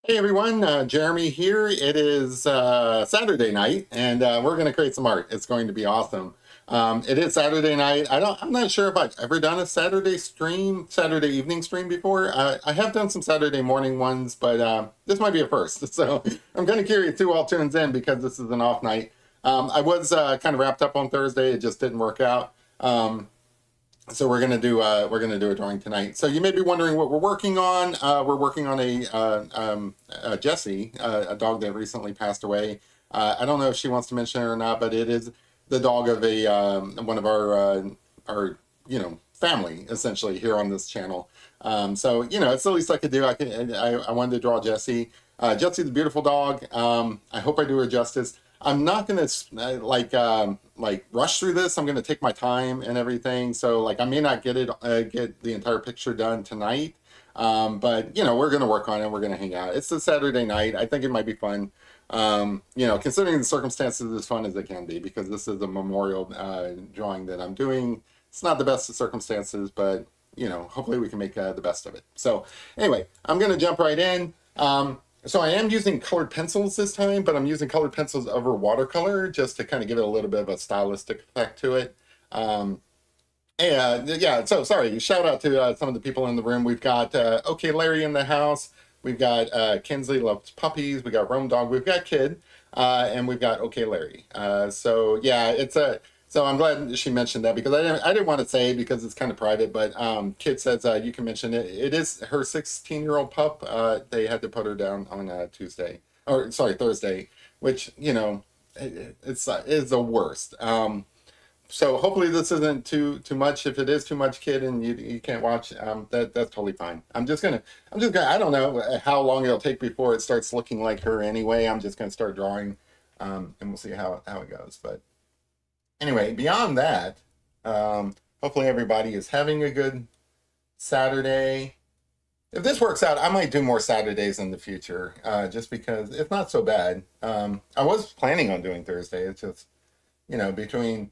Hey everyone, Jeremy here. It is Saturday night, and we're going to create some art. It's going to be awesome. It is Saturday night. I'm not sure if I've ever done a Saturday evening stream before. I have done some Saturday morning ones, but this might be a first. So I'm kind of curious who all tunes in because this is an off night. I was kind of wrapped up on Thursday. It just didn't work out. So we're gonna do a drawing tonight. So you may be wondering what we're working on. We're working on a Jessie, a dog that recently passed away. I don't know if she wants to mention it or not, but it is the dog of a one of our family essentially here on this channel. So it's the least I could do. I wanted to draw Jessie. Jessie's a beautiful dog. I hope I do her justice. I'm not gonna like rush through this. I'm gonna take my time and everything. So like I may not get the entire picture done tonight, but we're gonna work on it. We're gonna hang out. It's a Saturday night. I think it might be fun. Considering the circumstances, as fun as it can be because this is a memorial drawing that I'm doing. It's not the best of circumstances, but hopefully we can make the best of it. So anyway, I'm gonna jump right in. So I am using colored pencils this time, but I'm using colored pencils over watercolor just to kind of give it a little bit of a stylistic effect to it. Yeah, so sorry, shout out to some of the people in the room. We've got OK Larry in the house. We've got Kinsley loves puppies. We got Rome Dog. We've got Kid. And we've got OK Larry. So yeah, so I'm glad she mentioned that because I didn't want to say because it's kind of private, but Kid says you can mention it. It is her 16-year-old pup. They had to put her down on Thursday, which it's is the worst. So hopefully this isn't too much. If it is too much, Kid, and you can't watch, that's totally fine. I'm just gonna I don't know how long it'll take before it starts looking like her anyway. I'm just gonna start drawing, and we'll see how it goes. But anyway, beyond that, hopefully everybody is having a good Saturday. If this works out, I might do more Saturdays in the future, just because it's not so bad. I was planning on doing Thursday. It's just, between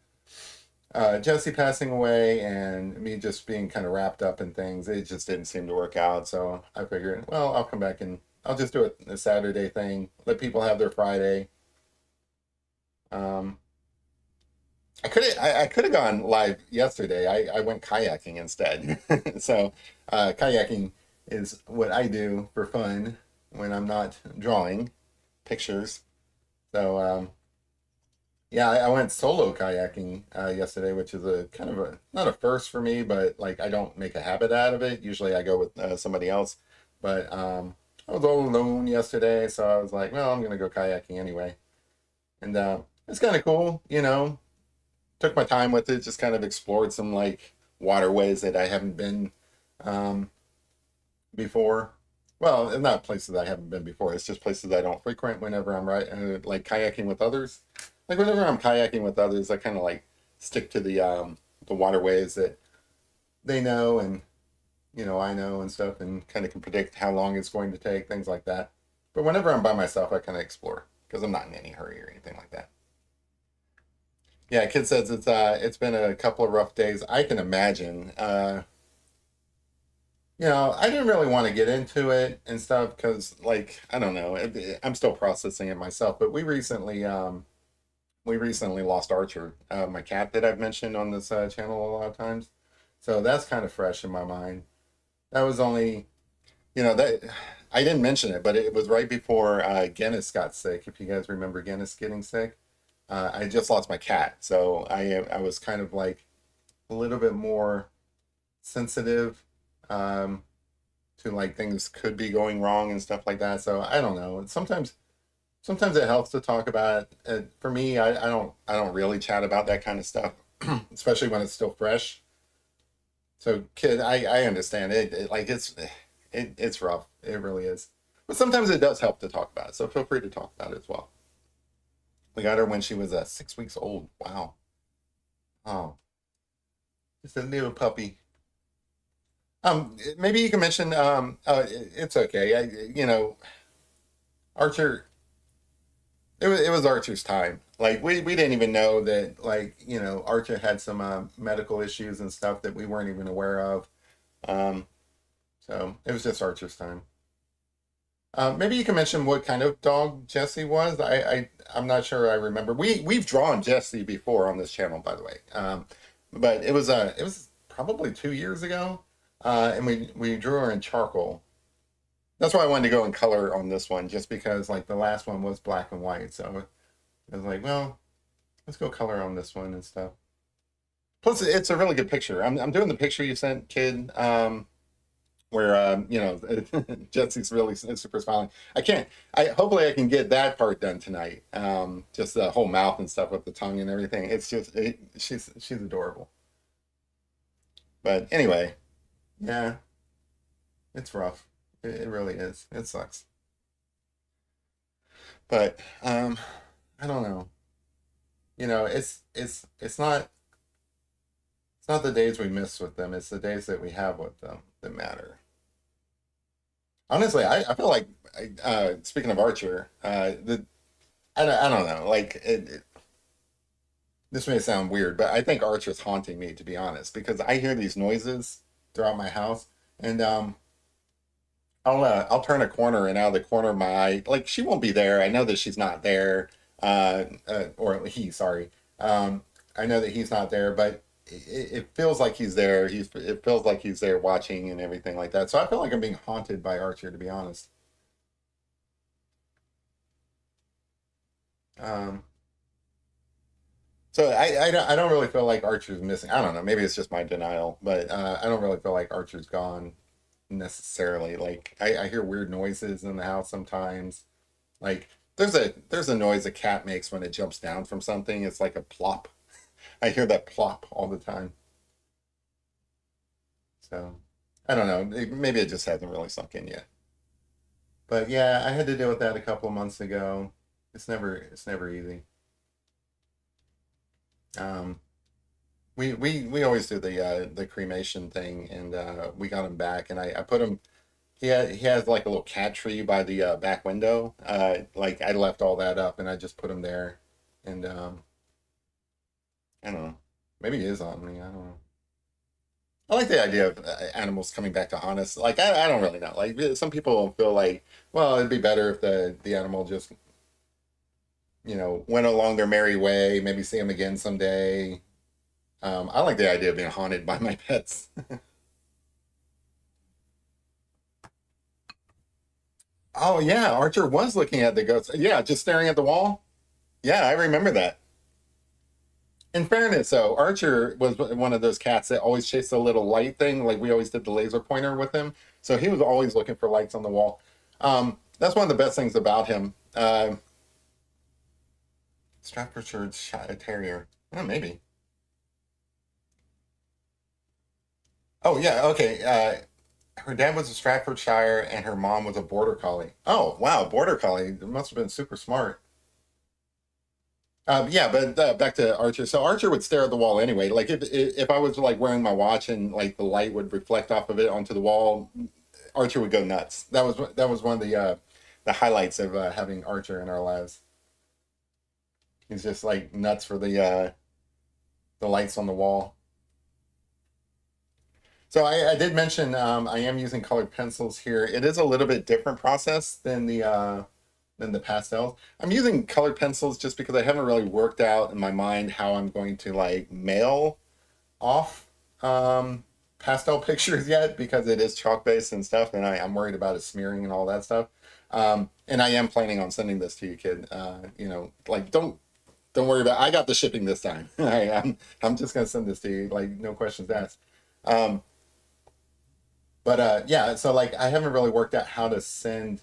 Jessie passing away and me just being kind of wrapped up in things, it just didn't seem to work out. So I figured, well, I'll come back and I'll just do a Saturday thing, let people have their Friday. I could have gone live yesterday. I went kayaking instead. So kayaking is what I do for fun when I'm not drawing pictures. So yeah, I went solo kayaking yesterday, which is a kind of not a first for me, but like I don't make a habit out of it. Usually I go with somebody else. But I was all alone yesterday, so I was like, well, I'm gonna go kayaking anyway. And it's kind of cool, took my time with it, just kind of explored some like waterways that I haven't been um, before. Well, not places I haven't been before. It's just places I don't frequent whenever I'm like kayaking with others. Like whenever I'm kayaking with others, I kind of like stick to the waterways that they know and I know and stuff, and kind of can predict how long it's going to take, things like that. But whenever I'm by myself, I kind of explore because I'm not in any hurry or anything like that. Yeah, Kid says it's been a couple of rough days. I can imagine. I didn't really want to get into it and stuff because, like, I don't know. I'm still processing it myself. But we recently lost Archer, my cat that I've mentioned on this channel a lot of times. So that's kind of fresh in my mind. That was only, that I didn't mention it, but it was right before Guinness got sick. If you guys remember Guinness getting sick. I just lost my cat, so I was kind of like a little bit more sensitive to like things could be going wrong and stuff like that. So I don't know. Sometimes it helps to talk about it. For me, I don't really chat about that kind of stuff, especially when it's still fresh. So kid, I understand it like it's rough. It really is. But sometimes it does help to talk about it. So feel free to talk about it as well. We got her when she was 6 weeks old. Wow. Oh, it's a little puppy. Maybe you can mention. It's okay. Archer. It was Archer's time. Like we didn't even know that Archer had some medical issues and stuff that we weren't even aware of. Um, so it was just Archer's time. Maybe you can mention what kind of dog Jessie was. I'm not sure I remember. We've drawn Jessie before on this channel, by the way. But it was probably 2 years ago, and we drew her in charcoal. That's why I wanted to go in color on this one, just because like the last one was black and white. So I was like, well, let's go color on this one and stuff. Plus, it's a really good picture. I'm doing the picture you sent, kid. Where Jesse's really super smiling. I hopefully I can get that part done tonight. Just the whole mouth and stuff with the tongue and everything. She's adorable. But anyway, yeah, it's rough. It really is. It sucks. But I don't know. It's not the days we miss with them. It's the days that we have with them that matter. Honestly, I feel like speaking of Archer, I don't know. This may sound weird, but I think Archer's haunting me, to be honest, because I hear these noises throughout my house, and I'll turn a corner, and out of the corner of my eye, like she won't be there. I know that she's not there, or he, sorry. I know that he's not there, but it feels like he's there. It feels like he's there watching and everything like that. So I feel like I'm being haunted by Archer, to be honest. Um, so I don't really feel like Archer's missing. I don't know. Maybe it's just my denial, but I don't really feel like Archer's gone necessarily. Like I hear weird noises in the house sometimes. Like there's a noise a cat makes when it jumps down from something. It's like a plop. I hear that plop all the time. So I don't know. Maybe it just hasn't really sunk in yet. But yeah, I had to deal with that a couple of months ago. It's never easy. Um, we always do the cremation thing, and we got him back, and I put him. He has like a little cat tree by the back window. Like I left all that up, and I just put him there, and I don't know. Maybe he is on me. I don't know. I like the idea of animals coming back to haunt us. Like I don't really know. Like some people feel like, well, it'd be better if the animal just went along their merry way. Maybe see them again someday. I like the idea of being haunted by my pets. Oh yeah, Archer was looking at the ghost. Yeah, just staring at the wall. Yeah, I remember that. In fairness, though, Archer was one of those cats that always chased a little light thing. Like we always did the laser pointer with him, so he was always looking for lights on the wall. That's one of the best things about him. Staffordshire Terrier. Oh, maybe. Oh yeah, okay. Her dad was a Staffordshire, and her mom was a Border Collie. Oh wow, Border Collie. It must have been super smart. Yeah, but back to Archer. So Archer would stare at the wall anyway. Like if I was like wearing my watch and like the light would reflect off of it onto the wall, Archer would go nuts. That was one of the highlights of having Archer in our lives. He's just like nuts for the lights on the wall. So I did mention I am using colored pencils here. It is a little bit different process than the pastels. I'm using colored pencils just because I haven't really worked out in my mind how I'm going to like mail off pastel pictures yet because it is chalk based and stuff, and I'm worried about it smearing and all that stuff. And I am planning on sending this to you, kid. Like don't worry about. I got the shipping this time. I'm just gonna send this to you, like no questions asked. Um, but yeah, so like I haven't really worked out how to send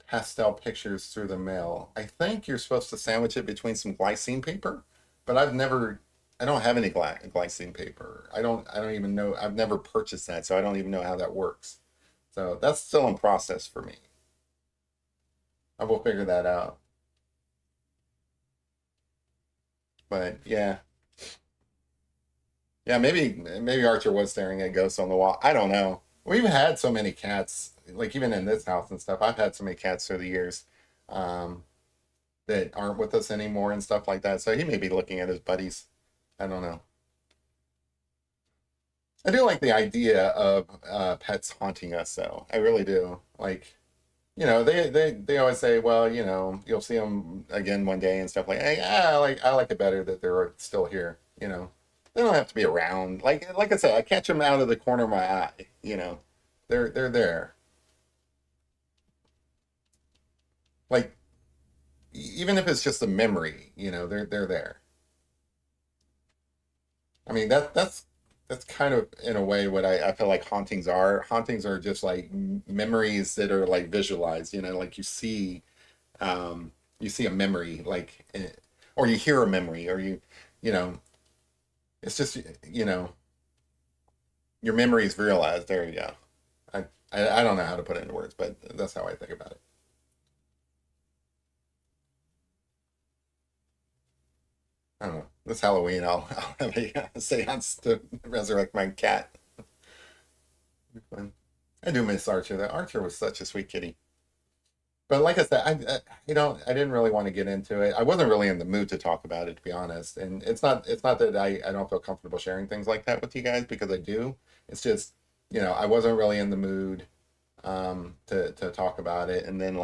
pastel pictures through the mail. I think you're supposed to sandwich it between some glycine paper, but I don't have any glycine paper. I don't even know. I've never purchased that, so I don't even know how that works. So that's still in process for me. I will figure that out. But yeah, yeah, maybe Archer was staring at ghosts on the wall. I don't know. We've had so many cats, like even in this house and stuff. I've had so many cats through the years um, that aren't with us anymore and stuff like that. So he may be looking at his buddies. I don't know. I do like the idea of pets haunting us, though. I really do. Like, they always say, well, you'll see them again one day and stuff like, hey, I like it better that they're still here. They don't have to be around. Like I said, I catch them out of the corner of my eye. They're there. Like even if it's just a memory, they're there. I mean that's kind of in a way what I feel like hauntings are. Hauntings are just like memories that are like visualized. Like you see a memory or you hear a memory or you know it's just your memory is realized. There you go. I don't know how to put it into words, but that's how I think about it. I don't know. This Halloween, I'll have a seance to resurrect my cat. I do miss Archer. That Archer was such a sweet kitty. But like I said, I didn't really want to get into it. I wasn't really in the mood to talk about it, to be honest. And it's not that I don't feel comfortable sharing things like that with you guys because I do. It's just, I wasn't really in the mood to talk about it. And then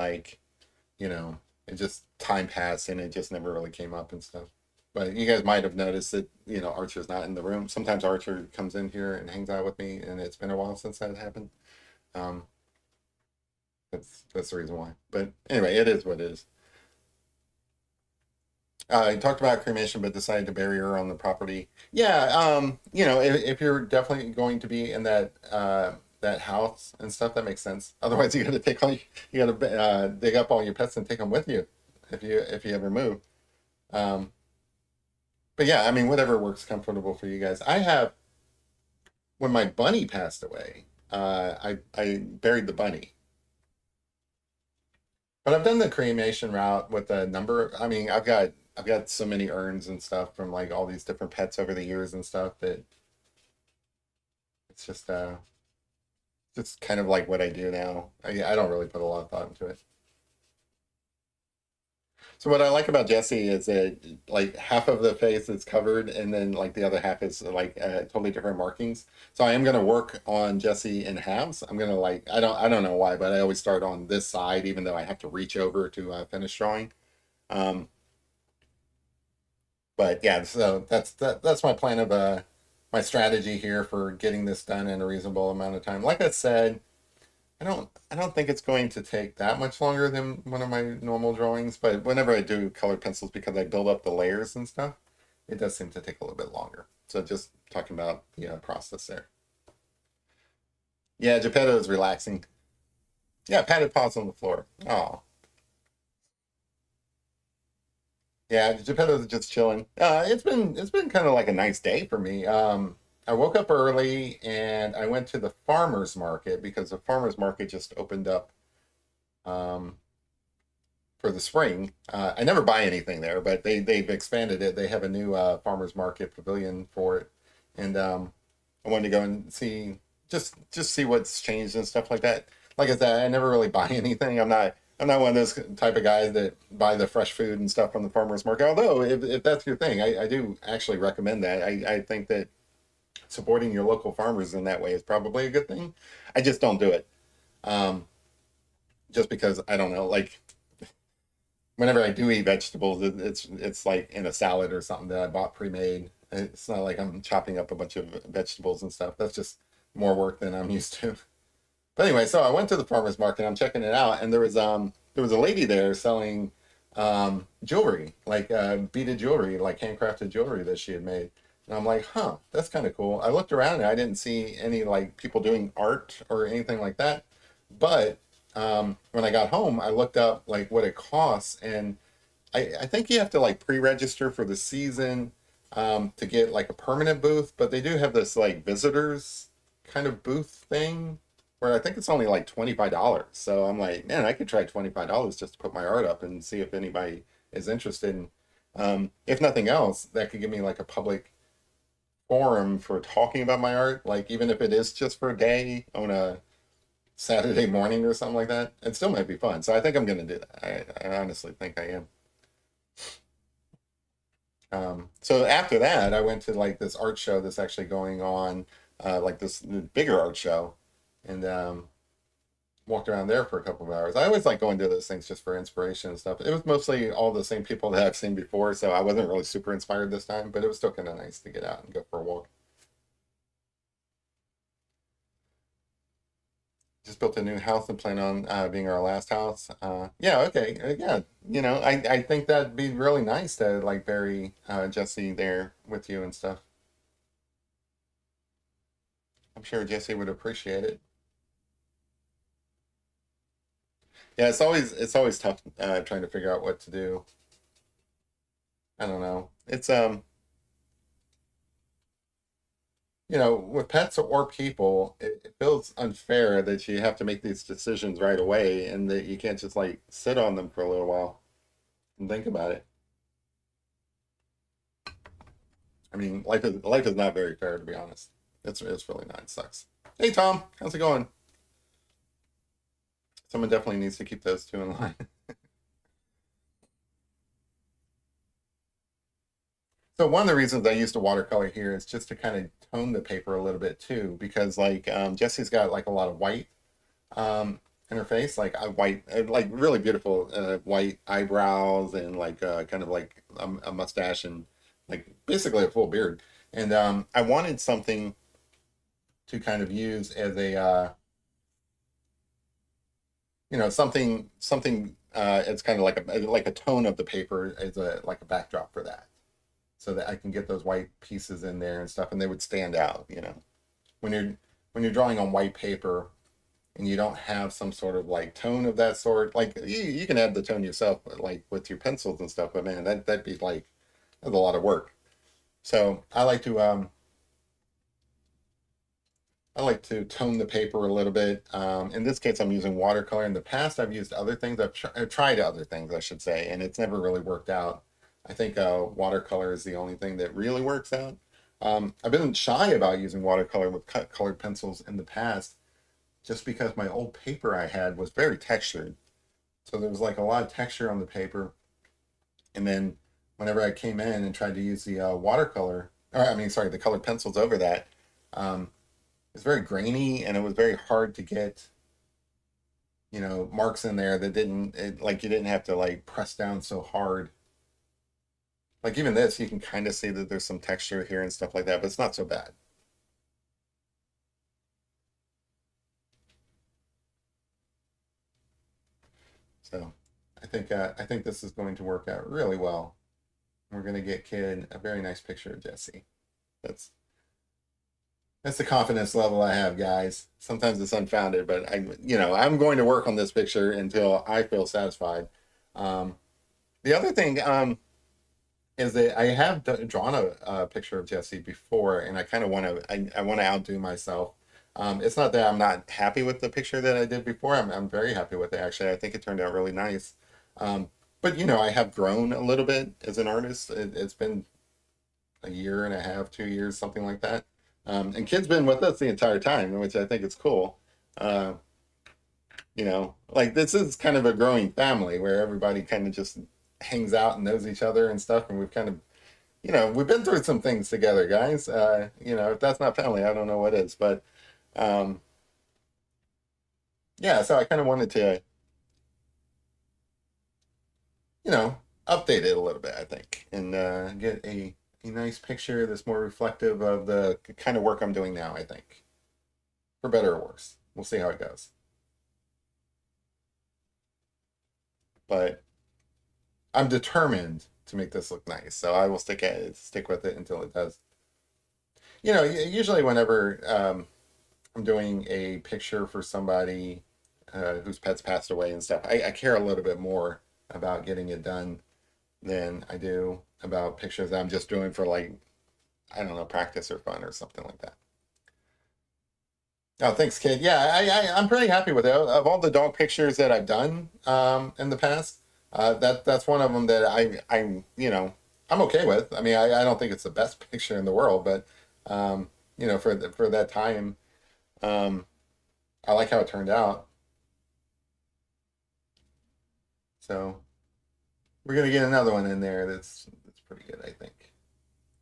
you know, it just time passed and it just never really came up and stuff. But you guys might have noticed that, Archer's not in the room. Sometimes Archer comes in here and hangs out with me, and it's been a while since that happened. Um, that's the reason why. But anyway, it is what it is. I talked about cremation, but decided to bury her on the property. Yeah, if you're definitely going to be in that house and stuff, that makes sense. Otherwise, you got to dig up all your pets and take them with you if you ever move. Um, but yeah, I mean, whatever works comfortable for you guys. I have when my bunny passed away, I buried the bunny. But I've done the cremation route with a number. I mean, I've got so many urns and stuff from like all these different pets over the years and stuff that it's just kind of like what I do now. I don't really put a lot of thought into it. So what I like about Jesse is that like half of the face is covered, and then like the other half is like totally different markings. So I am gonna work on Jesse in halves. I'm gonna like I don't know why, but I always start on this side, even though I have to reach over to finish drawing. Um, but yeah, so that's my plan of my strategy here for getting this done in a reasonable amount of time. Like I said, I don't think it's going to take that much longer than one of my normal drawings, but whenever I do colored pencils because I build up the layers and stuff, it does seem to take a little bit longer. So just talking about the process there. Yeah, Geppetto is relaxing. Yeah, patted paws on the floor. Oh, yeah, Geppetto's just chilling. It's been kind of like a nice day for me. I woke up early and I went to the farmers market because the farmers market just opened up um, for the spring. I never buy anything there, but they've expanded it. They have a new farmers market pavilion for it, and I wanted to go and just see what's changed and stuff like that. Like I said, I never really buy anything. I'm not one of those type of guys that buy the fresh food and stuff from the farmers market. Although if that's your thing, I do actually recommend that. I think that supporting your local farmers in that way is probably a good thing. I just don't do it. Um, just because I don't know, like whenever I do eat vegetables, it's like in a salad or something that I bought pre-made. It's not like I'm chopping up a bunch of vegetables and stuff. That's just more work than I'm used to. But anyway, so I went to the farmers market. I'm checking it out, and there was a lady there selling jewelry, like beaded jewelry, like handcrafted jewelry that she had made. And I'm like, huh, that's kind of cool. I looked around and I didn't see any like people doing art or anything like that. But when I got home, I looked up like what it costs, and I think you have to like pre-register for the season to get like a permanent booth. But they do have this like visitors kind of booth thing where I think it's only like $25. So I'm like, man, I could try $25 just to put my art up and see if anybody is interested. And if nothing else, that could give me like a public forum for talking about my art. Like even if it is just for a day on a Saturday morning or something like that, it still might be fun. So I think I'm gonna do that. I honestly think I am. So after that, I went to like this art show that's actually going on, like this bigger art show, and walked around there for a couple of hours. I always like going to those things just for inspiration and stuff. It was mostly all the same people that I've seen before, so I wasn't really super inspired this time, but it was still kind of nice to get out and go for a walk. Just built a new house and plan on being our last house. Yeah, okay, yeah. I think that'd be really nice to like bury Jesse there with you and stuff. I'm sure Jesse would appreciate it. Yeah, it's always tough trying to figure out what to do. I don't know. It's with pets or people, it feels unfair that you have to make these decisions right away and that you can't just like sit on them for a little while and think about it. I mean, life is not very fair to be honest. It's really not. It sucks. Hey Tom, how's it going? Someone definitely needs to keep those two in line. So one of the reasons I used to watercolor here is just to kind of tone the paper a little bit too, because like Jesse's got like a lot of white in her face, like a white, like really beautiful white eyebrows and like kind of like a mustache and like basically a full beard. And I wanted something to kind of use as a something it's kind of like a tone of the paper as a like a backdrop for that, so that I can get those white pieces in there and stuff, and they would stand out. When you're drawing on white paper and you don't have some sort of like tone of that sort, like you can add the tone yourself, like with your pencils and stuff. But man, that'd be like that's a lot of work. So I like to tone the paper a little bit. In this case, I'm using watercolor. In the past, I've used other things. I've tried other things, I should say, and it's never really worked out. I think watercolor is the only thing that really works out. I've been shy about using watercolor with cut colored pencils in the past, just because my old paper I had was very textured. So there was like a lot of texture on the paper. And then whenever I came in and tried to use the watercolor, or I mean, sorry, the colored pencils over that, um, it was very grainy and it was very hard to get, marks in there that like you didn't have to like press down so hard. Like even this, you can kind of see that there's some texture here and stuff like that, but it's not so bad. So I think this is going to work out really well. We're going to get Kid a very nice picture of Jesse. That's that's the confidence level I have, guys. Sometimes it's unfounded, but I'm going to work on this picture until I feel satisfied. Um, the other thing is that I have drawn a picture of Jesse before, and I kind of I want to outdo myself. It's not that I'm not happy with the picture that I did before. I'm very happy with it actually. I think it turned out really nice. But I have grown a little bit as an artist. It's been a year and a half, 2 years, something like that. And Kid's been with us the entire time, which I think is cool. Uh, like this is kind of a growing family where everybody kind of just hangs out and knows each other and stuff, and we've kind of, we've been through some things together, guys. If that's not family, I don't know what is. But um, yeah, so I kind of wanted to, you know, update it a little bit, I think, and get a nice picture that's more reflective of the kind of work I'm doing now, I think, for better or worse. We'll see how it goes. But I'm determined to make this look nice, so I will stick with it until it does. Usually whenever I'm doing a picture for somebody whose pet's passed away and stuff, I care a little bit more about getting it done than I do about pictures that I'm just doing for like, I don't know, practice or fun or something like that. Oh, thanks, kid. Yeah, I'm pretty happy with it. Of all the dog pictures that I've done in the past, that's one of them that I'm okay with. I mean, I don't think it's the best picture in the world, but for that time, um, I like how it turned out. So we're gonna get another one in there that's pretty good, I think.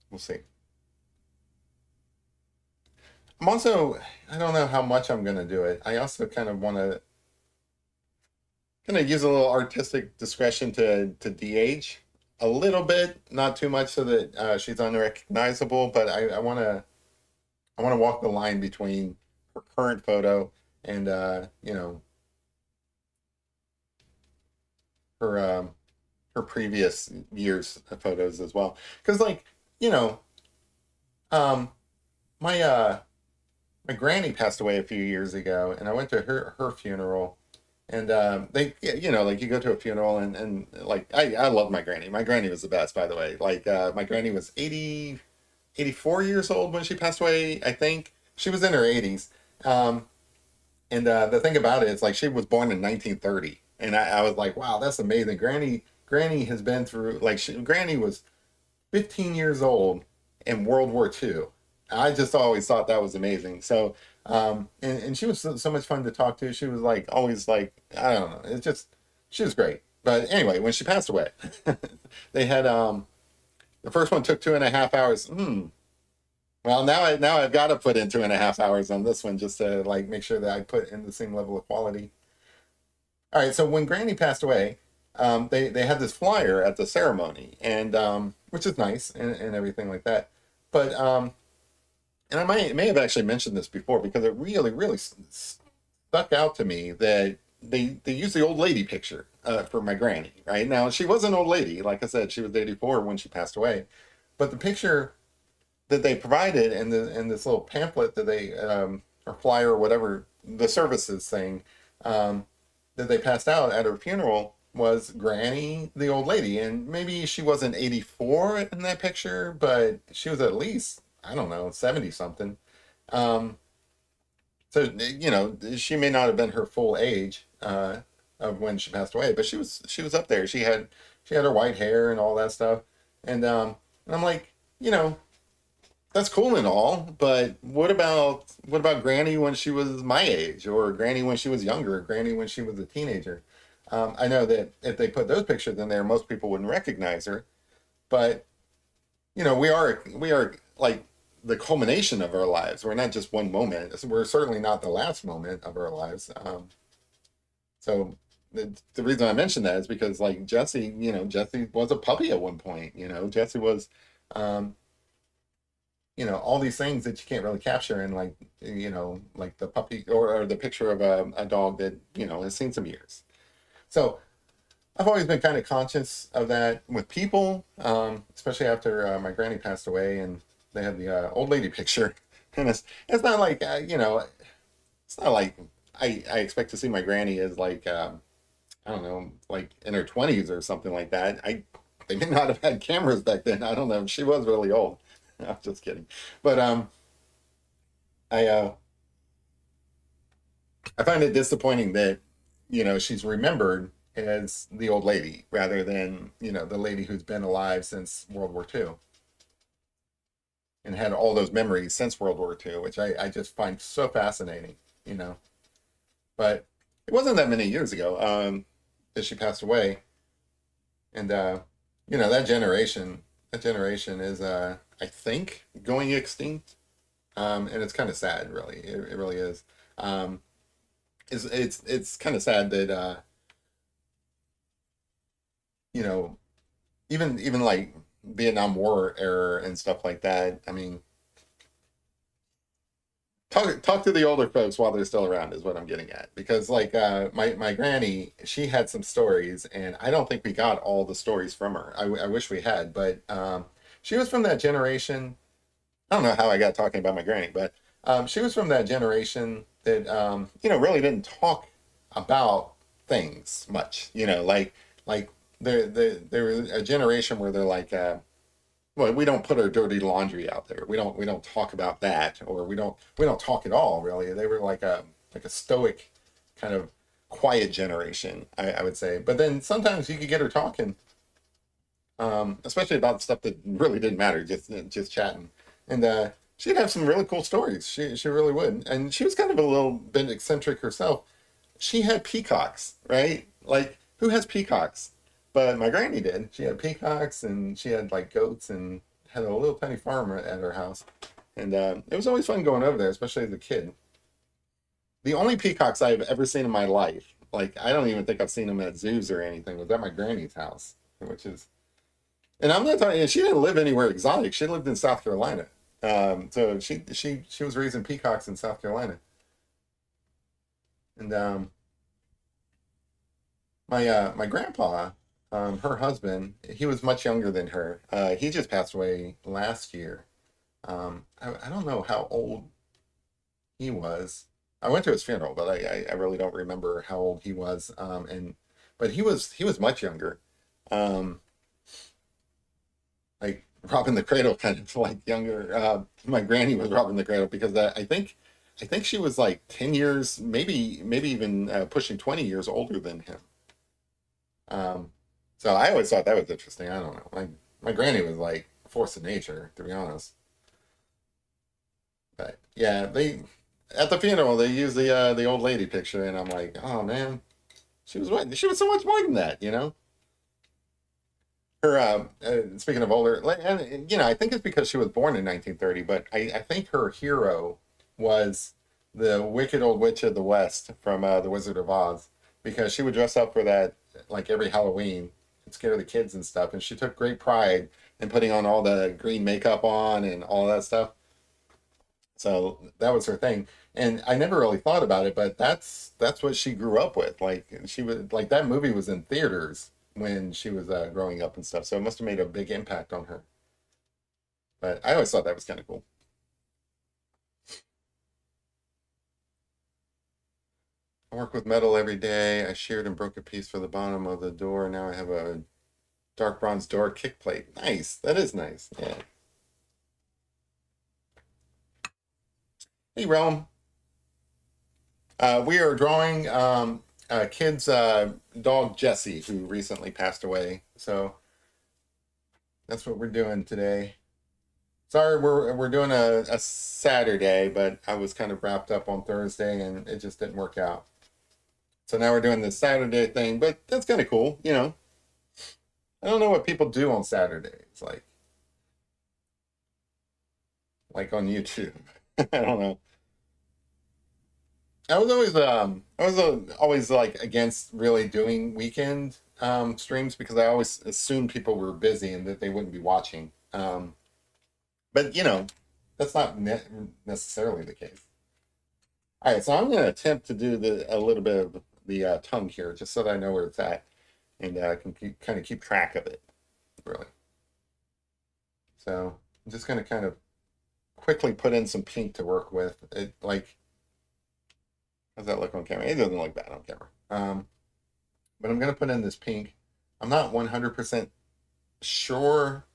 We'll see. I'm also I don't know how much I'm gonna do it. I also kind of want to. Gonna use a little artistic discretion to de-age a little bit, not too much so that she's unrecognizable, but I want to walk the line between her current photo and her her previous years of photos as well. Because like you know um, my my granny passed away a few years ago, and I went to her funeral. And they, like you go to a funeral, and like I love my granny. My granny was the best, by the way. Like my granny was 84 years old when she passed away. I think she was in her 80s. Um, and the thing about it is, like, she was born in 1930, and I was like, wow, that's amazing. Granny has been through, like, Granny was 15 years old in World War II. I just always thought that was amazing. So, and she was so much fun to talk to. She was like always like, I don't know, it's just she was great. But anyway, when she passed away, they had the first one took 2.5 hours. Well, now I've got to put in 2.5 hours on this one just to like make sure that I put in the same level of quality. All right, so when Granny passed away, they had this flyer at the ceremony, and which is nice and everything like that. But and I may have actually mentioned this before because it really stuck out to me that they used the old lady picture for my granny. Right now, she was an old lady, like I said, she was 84 when she passed away, but the picture that they provided in this little pamphlet that they or flyer or whatever the services thing that they passed out at her funeral was Granny, the old lady. And maybe she wasn't 84 in that picture, but she was at least, I don't know, 70 something. Um, so, she may not have been her full age of when she passed away, but she was up there. She had her white hair and all that stuff. And I'm like, you know, that's cool and all, but what about Granny when she was my age, or Granny when she was younger, or Granny when she was a teenager? I know that if they put those pictures in there, most people wouldn't recognize her. But we are like the culmination of our lives. We're not just one moment. We're certainly not the last moment of our lives. So the reason I mention that is because like Jessie, Jessie was a puppy at one point. Jessie was. Um, all these things that you can't really capture in like like the puppy or the picture of a dog that has seen some years. So I've always been kind of conscious of that with people, especially after my granny passed away and they had the old lady picture. And it's not like it's not like I expect to see my granny as like I don't know, like in her 20s or something like that. They may not have had cameras back then. I don't know. She was really old. I'm just kidding. But I I find it disappointing that she's remembered as the old lady rather than the lady who's been alive since World War II and had all those memories since World War II, which I just find so fascinating. You know, but it wasn't that many years ago that she passed away, and that generation is I think going extinct, and it's kind of sad, really. It really is. Um, it's kind of sad that you know even like Vietnam War era and stuff like that. I mean, talk to the older folks while they're still around is what I'm getting at. Because like my granny, she had some stories, and I don't think we got all the stories from her. I wish we had, but she was from that generation. I don't know how I got talking about my granny, but she was from that generation that really didn't talk about things much. Like there was a generation where they're like, well, we don't put our dirty laundry out there. We don't talk about that, or we don't talk at all. Really, they were like a stoic kind of quiet generation, I would say. But then sometimes you could get her talking, especially about stuff that really didn't matter, just chatting. And she'd have some really cool stories. She really would. And she was kind of a little bit eccentric herself. She had peacocks, right? Like, who has peacocks? But my granny did. She had peacocks, and she had like goats, and had a little tiny farm at her house. And it was always fun going over there, especially as a kid. The only peacocks I've ever seen in my life Like I don't even think I've seen them at zoos or anything. It was at my granny's house, which is, and I'm not talking. She didn't live anywhere exotic. She lived in South Carolina. So she was raising peacocks in South Carolina, and my grandpa, her husband, he was much younger than her. He just passed away last year. I don't know how old he was. I went to his funeral, but I really don't remember how old he was. And but he was much younger. Um, like robbing the cradle, kind of like younger. My granny was robbing the cradle because I think she was like 10 years, maybe even pushing 20 years older than him. Um, so I always thought that was interesting. I don't know. My granny was like a force of nature, to be honest. But yeah, they at the funeral they used the old lady picture, and I'm like, oh man, she was so much more than that, you know. Her speaking of older, like, and I think it's because she was born in 1930, but I think her hero was the Wicked Old Witch of the West from The Wizard of Oz, because she would dress up for that like every Halloween and scare the kids and stuff, and she took great pride in putting on all the green makeup on and all that stuff. So that was her thing. And I never really thought about it, but that's what she grew up with. Like she was like that movie was in theaters when she was growing up and stuff. So it must have made a big impact on her. But I always thought that was kind of cool. I work with metal every day. I sheared and broke a piece for the bottom of the door. Now I have a dark bronze door kick plate. Nice. That is nice. Yeah. Hey, Realm. We are drawing kid's dog Jessie, who recently passed away. So that's what we're doing today. Sorry, we're doing a Saturday, but I was kind of wrapped up on Thursday, and it just didn't work out. So now we're doing the Saturday thing, but that's kind of cool. I don't know what people do on Saturdays, like on YouTube. I don't know. I was always like against really doing weekend streams because I always assumed people were busy and that they wouldn't be watching. But that's not necessarily the case. All right, so I'm going to attempt to do a little bit of the tongue here, just so that I know where it's at and can kind of keep track of it, really. So I'm just going to kind of quickly put in some pink to work with. It like, how's that look on camera? It doesn't look bad on camera. But I'm going to put in this pink. I'm not 100% sure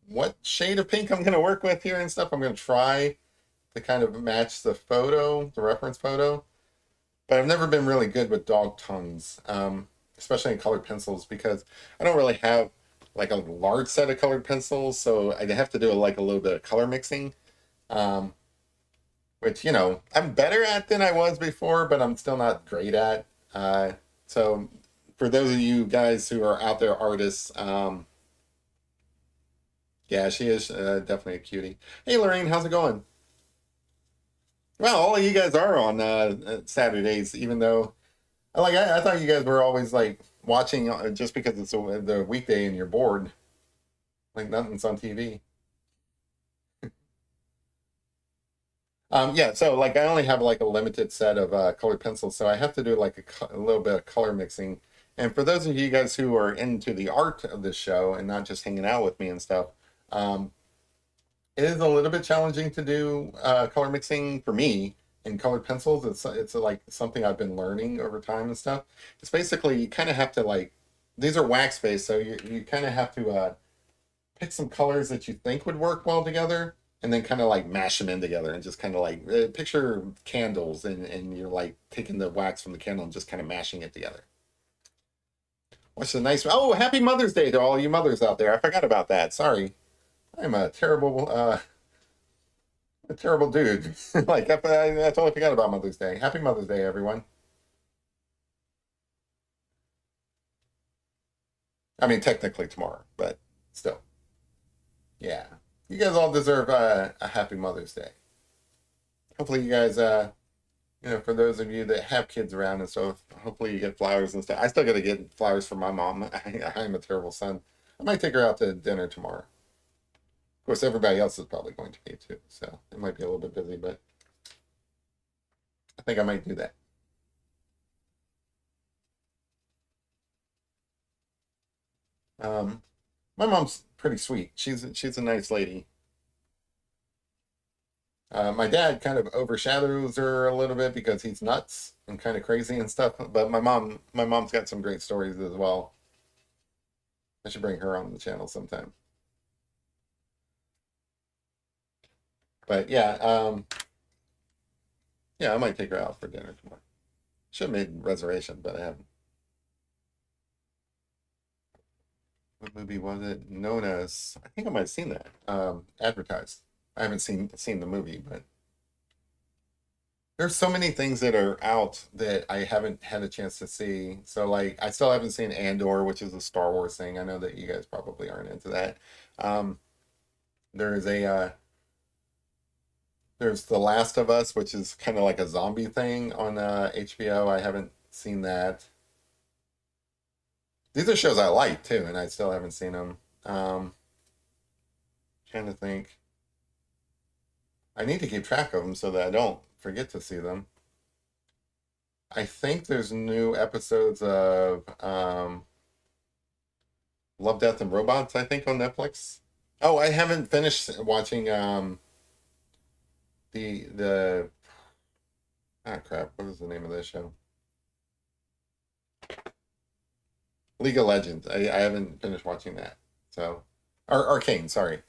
what shade of pink I'm going to work with here and stuff. I'm going to try to kind of match the photo, the reference photo. But I've never been really good with dog tongues, especially in colored pencils, because I don't really have like a large set of colored pencils. So I'd have to do like a little bit of color mixing, um, which, I'm better at than I was before, but I'm still not great at. So for those of you guys who are out there artists, yeah, she is definitely a cutie. Hey, Lorraine, how's it going? Well, all of you guys are on Saturdays, even though I thought you guys were always like watching just because it's the weekday and you're bored, like nothing's on TV. Yeah, so like I only have like a limited set of colored pencils, so I have to do like a little bit of color mixing. And for those of you guys who are into the art of this show and not just hanging out with me and stuff, um, it is a little bit challenging to do color mixing for me in colored pencils. It's like something I've been learning over time and stuff. It's basically you kind of have to like these are wax based, so you kind of have to pick some colors that you think would work well together, and then kind of like mash them in together and just kind of like picture candles, and you're like taking the wax from the candle and just kind of mashing it together. What's the nice? Oh, happy Mother's Day to all you mothers out there. I forgot about that. Sorry. I'm a terrible dude. Like I totally forgot about Mother's Day. Happy Mother's Day, everyone. I mean, technically tomorrow, but still, yeah. You guys all deserve a happy Mother's Day. Hopefully, you guys For those of you that have kids around and so hopefully you get flowers and stuff. I still got to get flowers for my mom. I'm a terrible son. I might take her out to dinner tomorrow. Of course, everybody else is probably going to be too, so it might be a little bit busy, but I think I might do that. Um, my mom's pretty sweet. She's a nice lady. My dad kind of overshadows her a little bit because he's nuts and kind of crazy and stuff. But my mom's got some great stories as well. I should bring her on the channel sometime. But yeah, I might take her out for dinner tomorrow. Should have made a reservation, but I haven't. What movie was it? Known as, I think I might have seen that advertised. I haven't seen the movie, but there's so many things that are out that I haven't had a chance to see. So like I still haven't seen Andor, which is a Star Wars thing. I know that you guys probably aren't into that. Um, there's a there's The Last of Us, which is kind of like a zombie thing on HBO. I haven't seen that. These are shows I like too, and I still haven't seen them. Trying to think. I need to keep track of them so that I don't forget to see them. I think there's new episodes of Love, Death, and Robots, I think, on Netflix. Oh, I haven't finished watching the crap, what is the name of this show? League of Legends. I haven't finished watching that. So Arcane, sorry.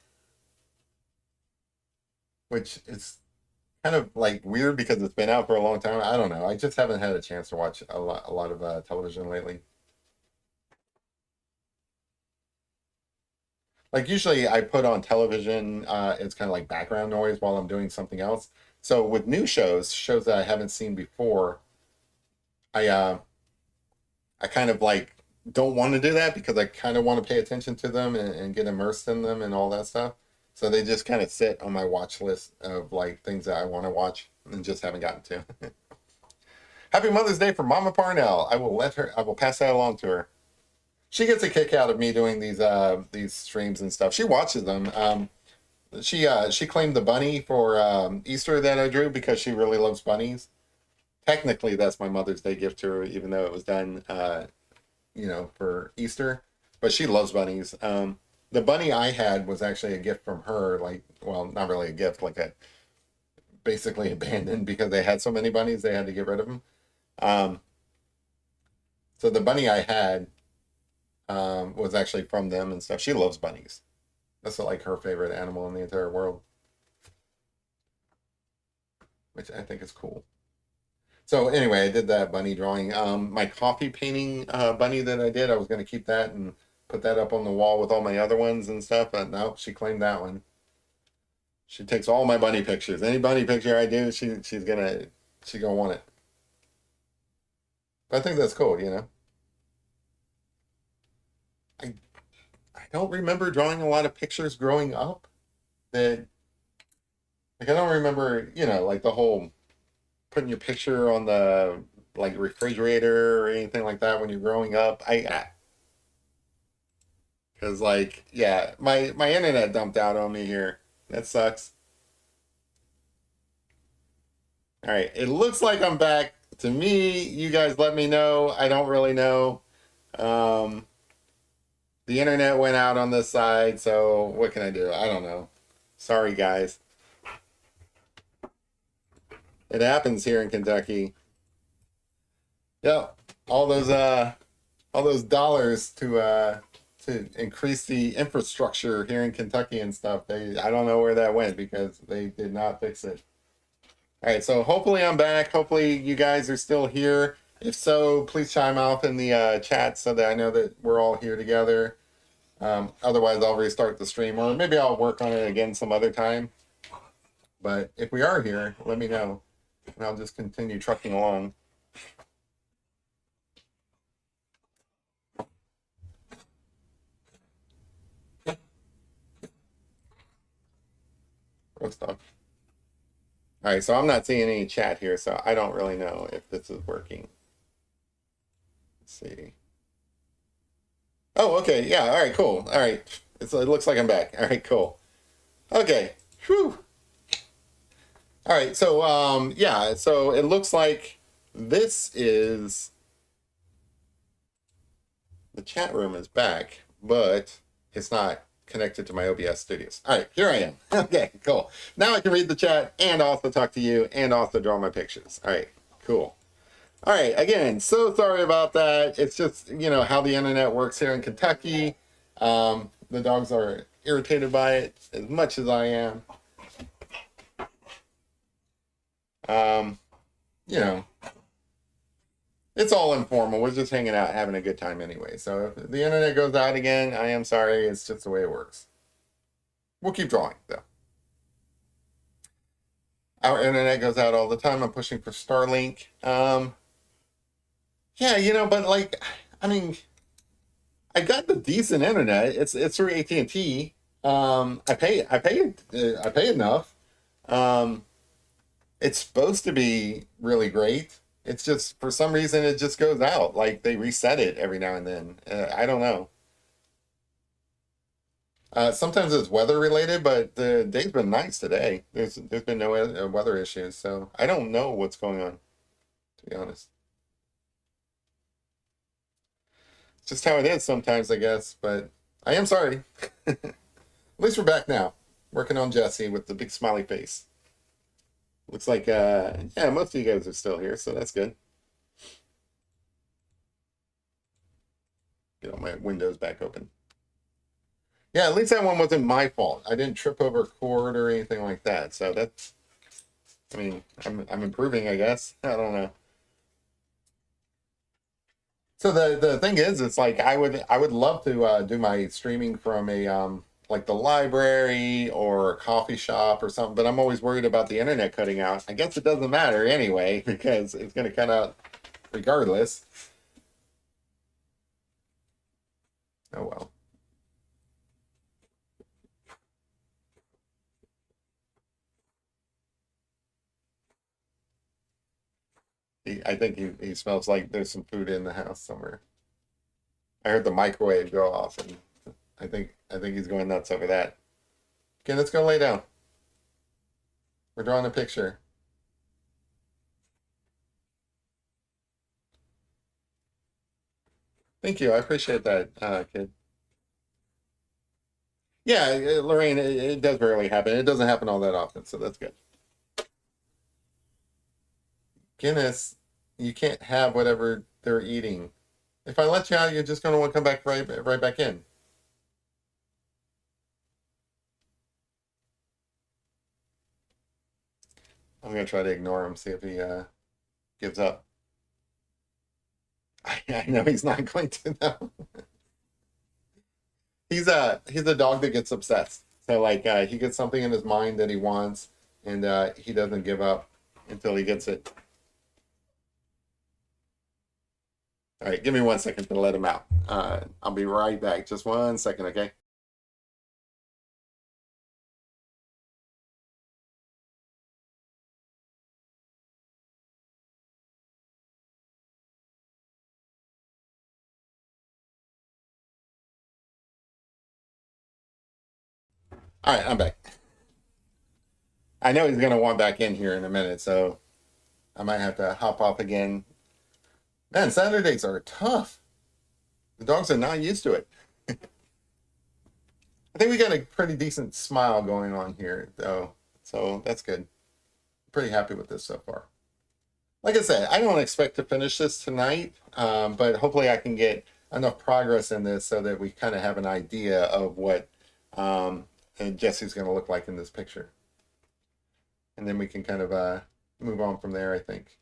Which is kind of like weird because it's been out for a long time. I don't know. I just haven't had a chance to watch a lot of television lately. Like usually I put on television, it's kind of like background noise while I'm doing something else. So with new shows that I haven't seen before, I I kind of like don't want to do that because I kind of want to pay attention to them and get immersed in them and all that stuff. So they just kind of sit on my watch list of like things that I want to watch and just haven't gotten to. Happy Mother's Day for Mama Parnell. I will pass that along to her. She gets a kick out of me doing these streams and stuff. She watches them. She claimed the bunny for Easter that I drew because she really loves bunnies. Technically, that's my Mother's Day gift to her, even though it was done for Easter. But she loves bunnies. The bunny I had was actually a gift from her. Like, well, not really a gift, like a basically abandoned because they had so many bunnies they had to get rid of them. Um, so the bunny I had was actually from them and stuff. She loves bunnies. That's like her favorite animal in the entire world, which I think is cool. So anyway, I did that bunny drawing. My coffee painting bunny that I did, I was going to keep that and put that up on the wall with all my other ones and stuff, but no, she claimed that one. She takes all my bunny pictures. Any bunny picture I do, she's gonna want it. But I think that's cool. I I don't remember drawing a lot of pictures growing up. That like I don't remember, like the whole putting your picture on the like refrigerator or anything like that when you're growing up. I because like yeah, my internet dumped out on me here. That sucks. All right, it looks like I'm back. To me, you guys let me know. I don't really know. Um, the internet went out on this side, so what can I do? I don't know. Sorry, guys. It happens here in Kentucky. Yep. All those dollars to increase the infrastructure here in Kentucky and stuff. I don't know where that went because they did not fix it. All right, so hopefully I'm back. Hopefully you guys are still here. If so, please chime off in the chat so that I know that we're all here together. Otherwise, I'll restart the stream, or maybe I'll work on it again some other time. But if we are here, let me know, and I'll just continue trucking along. Roast dog. All right, so I'm not seeing any chat here, so I don't really know if this is working. Let's see. Oh, okay. Yeah. All right. Cool. All right. It looks like I'm back. All right. Cool. Okay. Whew. All right. So, yeah. So it looks like this is the chat room is back, but it's not connected to my OBS studios. All right. Here I am. Okay. Cool. Now I can read the chat and also talk to you and also draw my pictures. All right. Cool. All right, again, so sorry about that. It's just, how the internet works here in Kentucky. The dogs are irritated by it as much as I am. Um, you know, it's all informal. We're just hanging out, having a good time anyway. So if the internet goes out again, I am sorry. It's just the way it works. We'll keep drawing, though. Our internet goes out all the time. I'm pushing for Starlink. Yeah, but I mean, I got the decent internet. It's through AT&T. I pay enough. It's supposed to be really great. It's just for some reason it just goes out. Like they reset it every now and then. I don't know. Sometimes it's weather related, but the day's been nice today. There's been no weather issues, so I don't know what's going on, to be honest. It's just how it is sometimes, I guess. But I am sorry. At least we're back now, working on Jessie with the big smiley face. Looks like, yeah, most of you guys are still here, so that's good. Get all my windows back open. Yeah, at least that one wasn't my fault. I didn't trip over a cord or anything like that. So that's, I mean, I'm improving, I guess. I don't know. So the thing is, it's like I would love to do my streaming from a like the library or a coffee shop or something, but I'm always worried about the internet cutting out. I guess it doesn't matter anyway because it's going to cut out regardless. Oh well. I think he smells like there's some food in the house somewhere. I heard the microwave go off, and I think he's going nuts over that. Okay, let's go lay down. We're drawing a picture. Thank you. I appreciate that, kid. Yeah, Lorraine, it does rarely happen. It doesn't happen all that often, so that's good. Guinness, you can't have whatever they're eating. If I let you out, you're just going to want to come back right back in. I'm going to try to ignore him, see if he gives up. I know he's not going to though. He's a dog that gets obsessed. So like he gets something in his mind that he wants, and he doesn't give up until he gets it. All right, give me 1 second to let him out. I'll be right back. Just 1 second, okay? All right, I'm back. I know he's gonna want back in here in a minute, so I might have to hop off again. Man, Saturdays are tough. The dogs are not used to it. I think we got a pretty decent smile going on here, though, so that's good. Pretty happy with this so far. Like I said, I don't expect to finish this tonight, but hopefully I can get enough progress in this so that we kind of have an idea of what Jesse's going to look like in this picture. And then we can kind of move on from there, I think.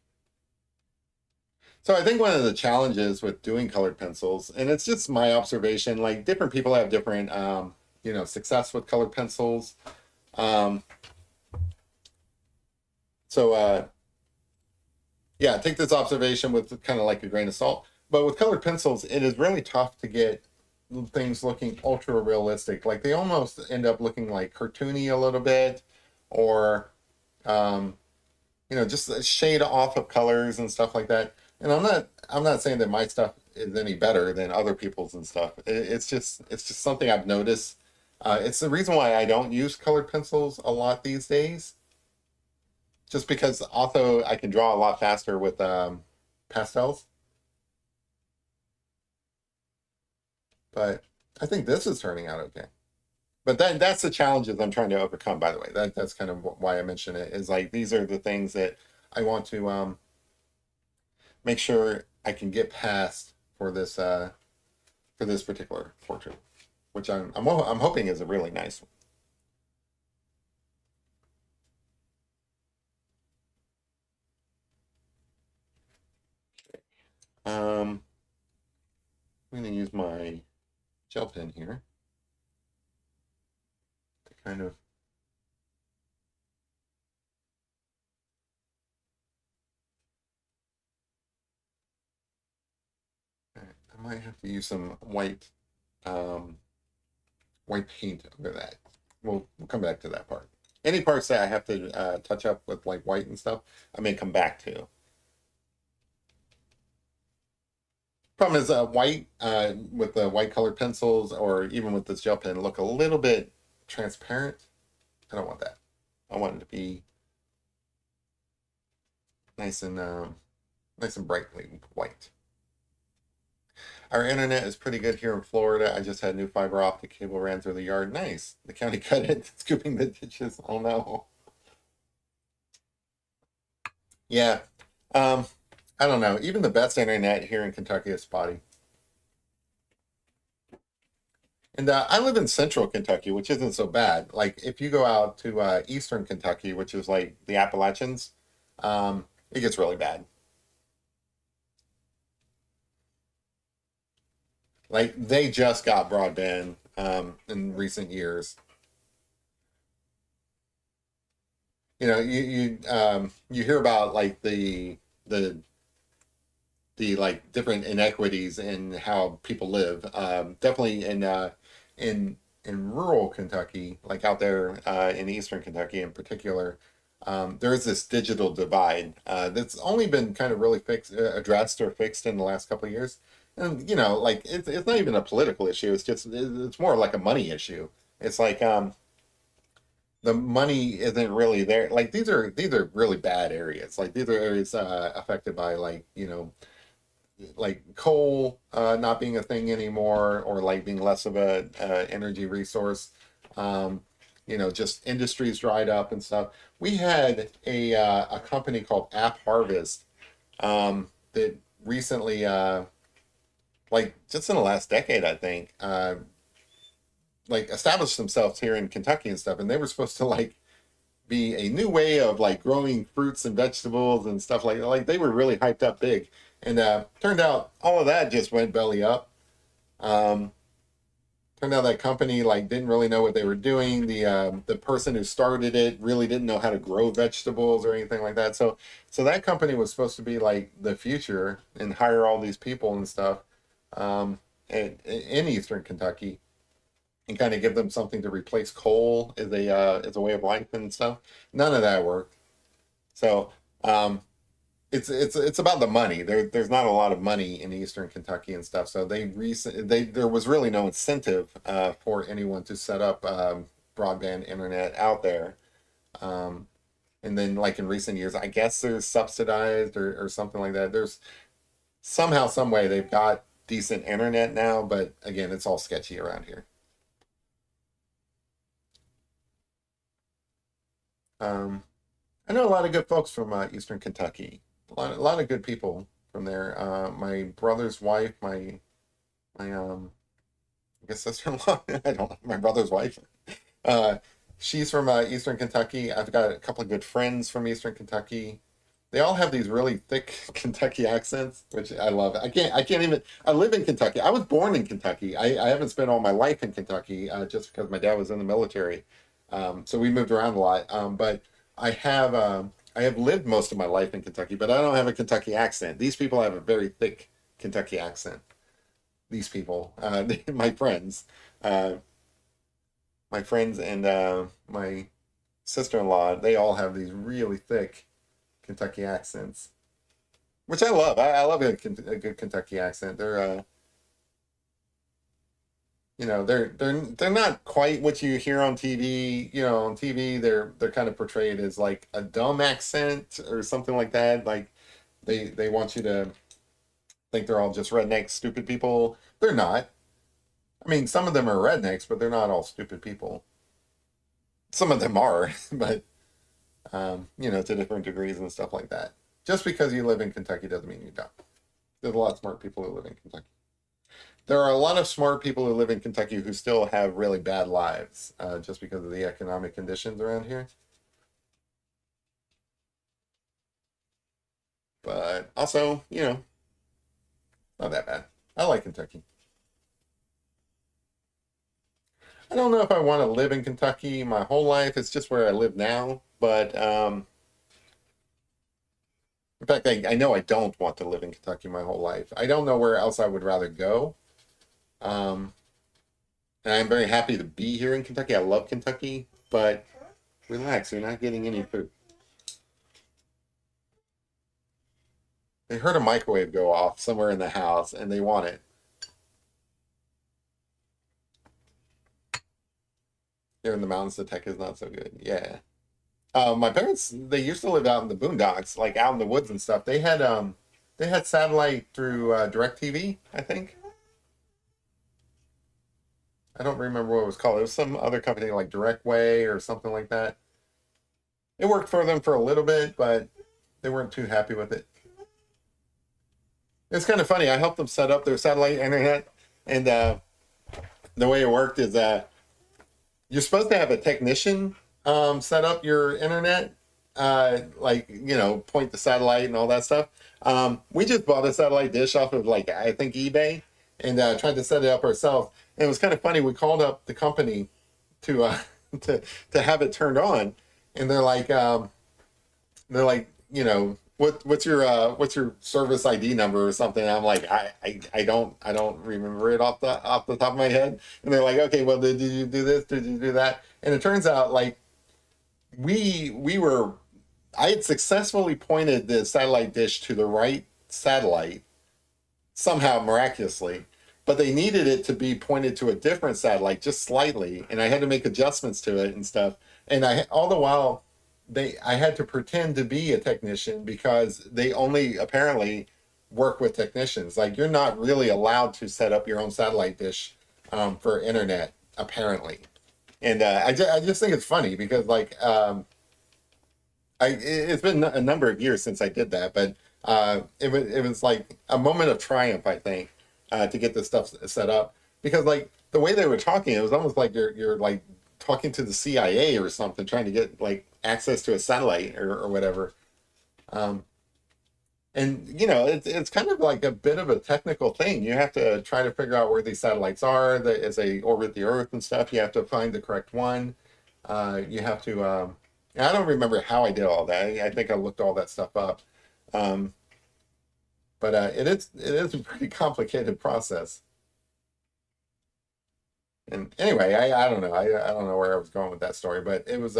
So I think one of the challenges with doing colored pencils, and it's just my observation, like different people have different, success with colored pencils. So yeah, take this observation with kind of like a grain of salt. But with colored pencils, it is really tough to get things looking ultra realistic. Like they almost end up looking like cartoony a little bit, or just a shade off of colors and stuff like that. And I'm not saying that my stuff is any better than other people's and stuff. It's just something I've noticed. It's the reason why I don't use colored pencils a lot these days, just because also I can draw a lot faster with pastels. But I think this is turning out okay. But that's the challenges I'm trying to overcome, by the way. That's kind of why I mention it, is like these are the things that I want to make sure I can get past for this particular portrait, which I'm hoping is a really nice one. I'm going to use my gel pen here to kind of. I might have to use some um, white paint over that. We'll come back to that part. Any parts that I have to touch up with like white and stuff, I may come back to. Problem is, white with the white colored pencils or even with this gel pen look a little bit transparent. I don't want that. I want it to be nice and nice and brightly white. Our internet is pretty good here in Florida. I just had new fiber optic cable ran through the yard. Nice. The county cut it, scooping the ditches. Oh no. Yeah. Um, I don't know. Even the best internet here in Kentucky is spotty. And I live in central Kentucky, which isn't so bad. Like if you go out to eastern Kentucky, which is like the Appalachians, it gets really bad. Like they just got broadband in recent years. You hear about like the like different inequities in how people live. Definitely in in rural Kentucky, like out there in eastern Kentucky in particular, there is this digital divide that's only been kind of really addressed or fixed in the last couple of years. And like it's not even a political issue. It's more like a money issue. It's like the money isn't really there. Like these are really bad areas. Like these are areas affected by like coal not being a thing anymore, or like being less of a energy resource. Um, just industries dried up and stuff. We had a company called App Harvest that recently, like just in the last decade, I think, like established themselves here in Kentucky and stuff, and they were supposed to like be a new way of like growing fruits and vegetables and stuff like they were really hyped up big. And turned out all of that just went belly up. Um, Turned out that company like didn't really know what they were doing. The person who started it really didn't know how to grow vegetables or anything like that. So that company was supposed to be like the future and hire all these people and stuff um, in Eastern Kentucky, and kind of give them something to replace coal as a way of life and stuff. None of that worked. So um, it's about the money. There's not a lot of money in Eastern Kentucky and stuff. So they there was really no incentive for anyone to set up broadband internet out there. Um, and then like in recent years, I guess there's subsidized or something like that. There's somehow, some way they've got decent internet now, but again, it's all sketchy around here. Um, I know a lot of good folks from Eastern Kentucky. A lot of good people from there. My brother's wife, my I guess sister-in-law. I don't know. My brother's wife. Uh, she's from Eastern Kentucky. I've got a couple of good friends from Eastern Kentucky. They all have these really thick Kentucky accents, which I love. I can't even. I live in Kentucky. I was born in Kentucky. I haven't spent all my life in Kentucky just because my dad was in the military. So we moved around a lot. But I have lived most of my life in Kentucky, but I don't have a Kentucky accent. These people have a very thick Kentucky accent. These people, my friends, uh, my friends and my sister-in-law, they all have these really thick Kentucky accents, which I love. I love a good Kentucky accent. They're not quite what you hear on TV. You know, on TV they're kind of portrayed as like a dumb accent or something like that. Like they want you to think they're all just redneck, stupid people. They're not. I mean, some of them are rednecks, but they're not all stupid people. Some of them are, but to different degrees and stuff like that. Just because you live in Kentucky doesn't mean you don't. There's a lot of smart people who live in Kentucky. There are a lot of smart people who live in Kentucky who still have really bad lives just because of the economic conditions around here. But also, not that bad. I like Kentucky. I don't know if I want to live in Kentucky my whole life. It's just where I live now. But in fact, I know I don't want to live in Kentucky my whole life. I don't know where else I would rather go. Um, and I'm very happy to be here in Kentucky. I love Kentucky, but relax, you're not getting any food. They heard a microwave go off somewhere in the house and they want it. Here in the mountains, the tech is not so good. Yeah. My parents, they used to live out in the boondocks, like out in the woods and stuff. They had satellite through DirecTV, I think. I don't remember what it was called. It was some other company like Directway or something like that. It worked for them for a little bit, but they weren't too happy with it. It's kind of funny. I helped them set up their satellite internet, and the way it worked is you're supposed to have a technician set up your internet, point the satellite and all that stuff. We just bought a satellite dish off of I think eBay, and tried to set it up ourselves. And it was kind of funny. We called up the company to to have it turned on, and they're like, what's your service ID number or something? And I'm like, I don't remember it off the top of my head. And they're like, okay, well, did you do this? Did you do that? And it turns out I had successfully pointed the satellite dish to the right satellite somehow miraculously, but they needed it to be pointed to a different satellite just slightly, and I had to make adjustments to it and stuff. And all the while I had to pretend to be a technician because they only apparently work with technicians. Like, you're not really allowed to set up your own satellite dish for internet, apparently. And I just think it's funny because it's been a number of years since I did that, but it was like a moment of triumph, I think, to get this stuff set up, because the way they were talking, it was almost like you're like talking to the CIA or something, trying to get access to a satellite or whatever. And it's kind of like a bit of a technical thing. You have to try to figure out where these satellites are as they orbit the Earth and stuff. You have to find the correct one. You have to. I don't remember how I did all that. I think I looked all that stuff up. But it is a pretty complicated process. And anyway, I don't know. I don't know where I was going with that story, but it was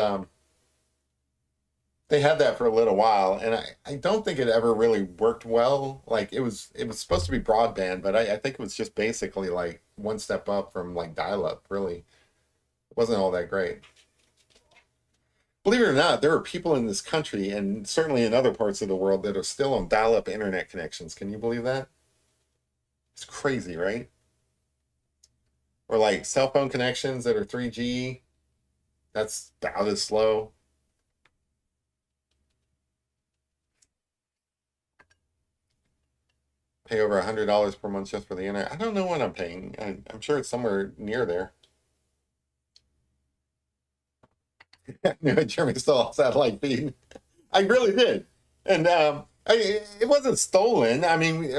they had that for a little while, and I don't think it ever really worked well. It was supposed to be broadband, but I think it was just basically one step up from dial-up. Really, it wasn't all that great. Believe it or not, there are people in this country, and certainly in other parts of the world, that are still on dial-up internet connections. Can you believe that? It's crazy, right? Or cell phone connections that are 3G. That's about as slow. Pay over $100 per month just for the internet. I don't know what I'm paying. I'm sure it's somewhere near there. I knew Jeremy stole a satellite feed. I really did. And it wasn't stolen. I mean,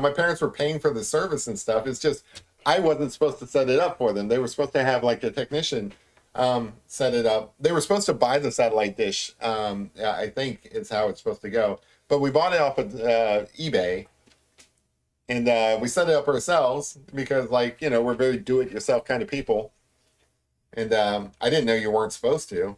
my parents were paying for the service and stuff. It's just I wasn't supposed to set it up for them. They were supposed to have a technician set it up. They were supposed to buy the satellite dish. I think it's how it's supposed to go. But we bought it off of eBay. And we set it up ourselves because, we're very do-it-yourself kind of people. And I didn't know you weren't supposed to.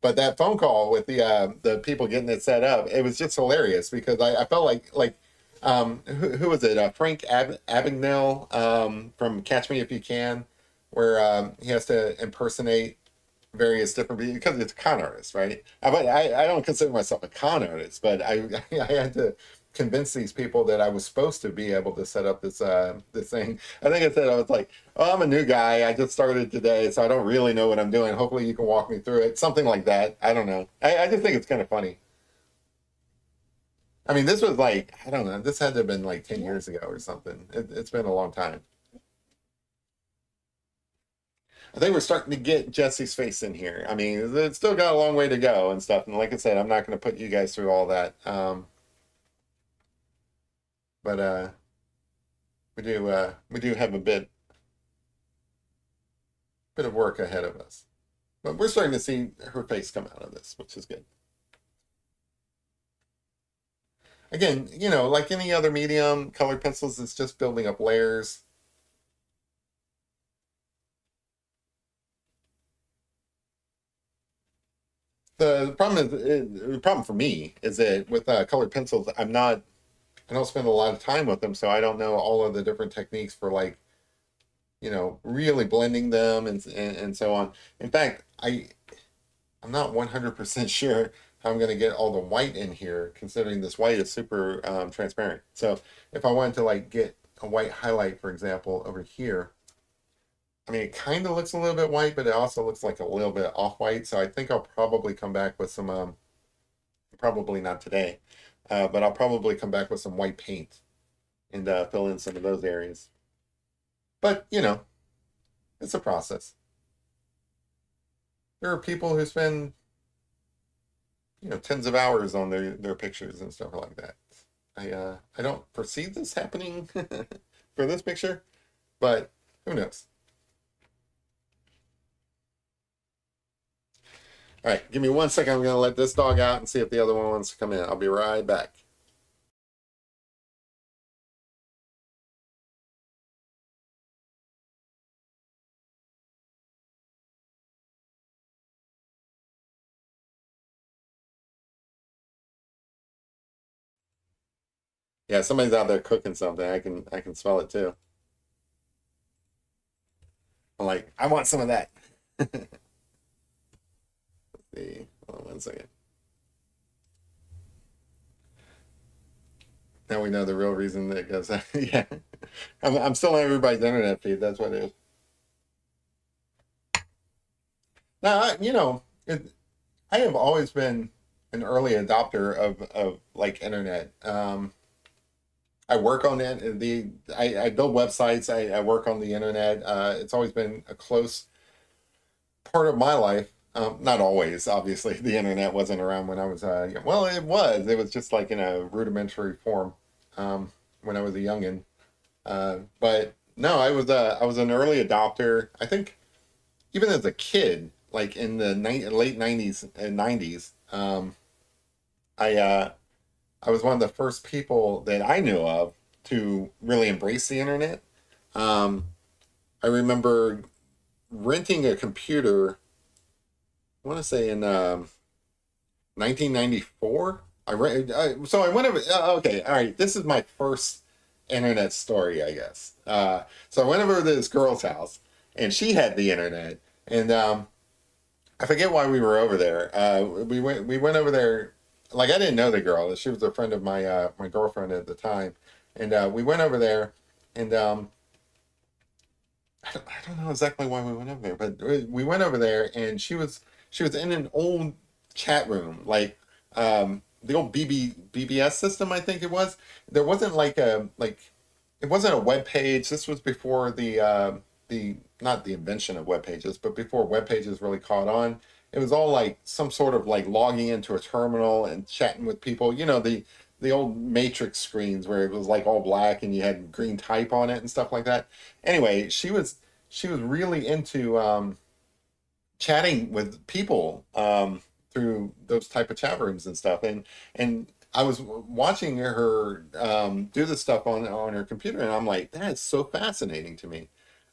But that phone call with the people getting it set up, it was just hilarious because I felt like who was it? Frank Abagnale from Catch Me If You Can, where he has to impersonate various different because it's a con artist, right? I don't consider myself a con artist, but I had to convince these people that I was supposed to be able to set up this thing. I think I said I was like, "Oh, I'm a new guy. I just started today, so I don't really know what I'm doing. Hopefully, you can walk me through it." Something like that. I don't know. I just think it's kind of funny. I mean, this was like I don't know. This had to have been like 10 years ago or something. It's been a long time. I think we're starting to get Jesse's face in here. I mean, it's still got a long way to go and stuff. And like I said, I'm not going to put you guys through all that. But we do have a bit of work ahead of us. But we're starting to see her face come out of this, which is good. Again, like any other medium, colored pencils is just building up layers. The problem the problem for me is that with colored pencils, I don't spend a lot of time with them, so I don't know all of the different techniques for like, really blending them and so on. In fact, I'm not 100% sure how I'm going to get all the white in here, considering this white is super transparent. So if I wanted to like get a white highlight, for example, over here, I mean, it kind of looks a little bit white, but it also looks like a little bit off-white. So I think I'll probably come back with some, probably not today, but I'll probably come back with some white paint and fill in some of those areas. But, it's a process. There are people who spend, tens of hours on their pictures and stuff like that. I don't foresee this happening for this picture, but who knows? All right, give me 1 second. I'm going to let this dog out and see if the other one wants to come in. I'll be right back. Yeah, somebody's out there cooking something. I can smell it too. I'm like, I want some of that. Let's see, hold on 1 second. Now we know the real reason that it goes. Yeah, I'm still on everybody's internet feed. That's what it is. Now, I have always been an early adopter of like internet. I work on it. I build websites. I work on the internet. It's always been a close part of my life. Not always, obviously. The internet wasn't around when I was young. Well, it was. It was just like in a rudimentary form when I was a youngin. But no, I was an early adopter. I think even as a kid, like in the late '90s and '90s, I I was one of the first people that I knew of to really embrace the internet. Um, I remember renting a computer. I want to say in 1994. So I went over. Okay, all right. This is my first internet story, I guess. So I went over to this girl's house, and she had the internet, and I forget why we were over there. We went over there. Like I didn't know the girl. She was a friend of my girlfriend at the time, and we went over there, and I don't know exactly why we went over there, but we went over there, and she was in an old chat room, like the old BBS system, I think it was. There wasn't it wasn't a web page. This was before the not the invention of web pages, but before web pages really caught on. It was all like some sort of like logging into a terminal and chatting with people. The old matrix screens where it was like all black and you had green type on it and stuff like that. Anyway, she was really into chatting with people through those type of chat rooms and stuff. And I was watching her do this stuff on her computer, and I'm like, that is so fascinating to me.